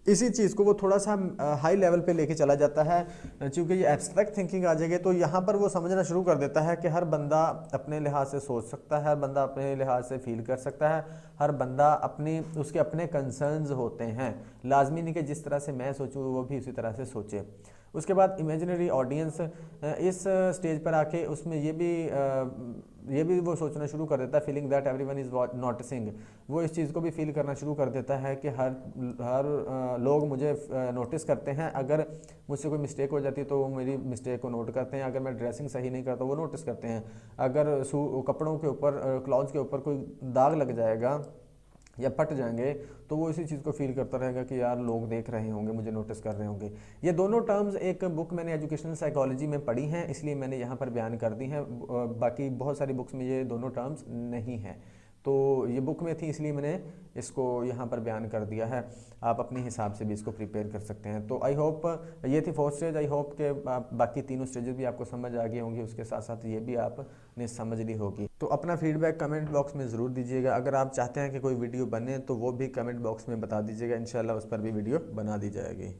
Speaker 2: इसी चीज़ को वो थोड़ा सा हाई लेवल पे लेके चला जाता है, क्योंकि ये एब्स्ट्रैक्ट थिंकिंग आ जाएगी तो यहाँ पर वो समझना शुरू कर देता है कि हर बंदा अपने लिहाज से सोच सकता है, हर बंदा अपने लिहाज से फील कर सकता है, हर बंदा उसके अपने कंसर्न्स होते हैं, लाजमी नहीं कि जिस तरह से मैं सोचूँ वो भी उसी तरह से सोचे। उसके बाद इमेजिनरी ऑडियंस, इस स्टेज पर आके उसमें ये भी वो सोचना शुरू कर देता है, feeling that everyone is noticing. वो इस चीज़ को भी फील करना शुरू कर देता है कि हर लोग मुझे नोटिस करते हैं। अगर मुझसे कोई मिस्टेक हो जाती है तो वो मेरी मिस्टेक को नोट करते हैं, अगर मैं ड्रेसिंग सही नहीं करता वो नोटिस करते हैं, अगर कपड़ों के ऊपर क्लॉथ्स के ऊपर कोई दाग लग जाएगा या फट जाएंगे तो वो इसी चीज़ को फील करता रहेगा कि यार लोग देख रहे होंगे, मुझे नोटिस कर रहे होंगे। ये दोनों टर्म्स एक बुक मैंने एजुकेशनल साइकोलॉजी में पढ़ी हैं, इसलिए मैंने यहाँ पर बयान कर दी हैं। बाकी बहुत सारी बुक्स में ये दोनों टर्म्स नहीं हैं, तो ये बुक में थी इसलिए मैंने इसको यहाँ पर बयान कर दिया है। आप अपने हिसाब से भी इसको प्रिपेयर कर सकते हैं। तो आई होप ये थी 4th स्टेज। आई होप के बाकी तीनों स्टेजेस भी आपको समझ आ गई होंगी, उसके साथ साथ ये भी आपने समझ ली होगी। तो अपना फीडबैक कमेंट बॉक्स में ज़रूर दीजिएगा। अगर आप चाहते हैं कि कोई वीडियो बने तो वो भी कमेंट बॉक्स में बता दीजिएगा, इंशाल्लाह उस पर भी वीडियो बना दी जाएगी।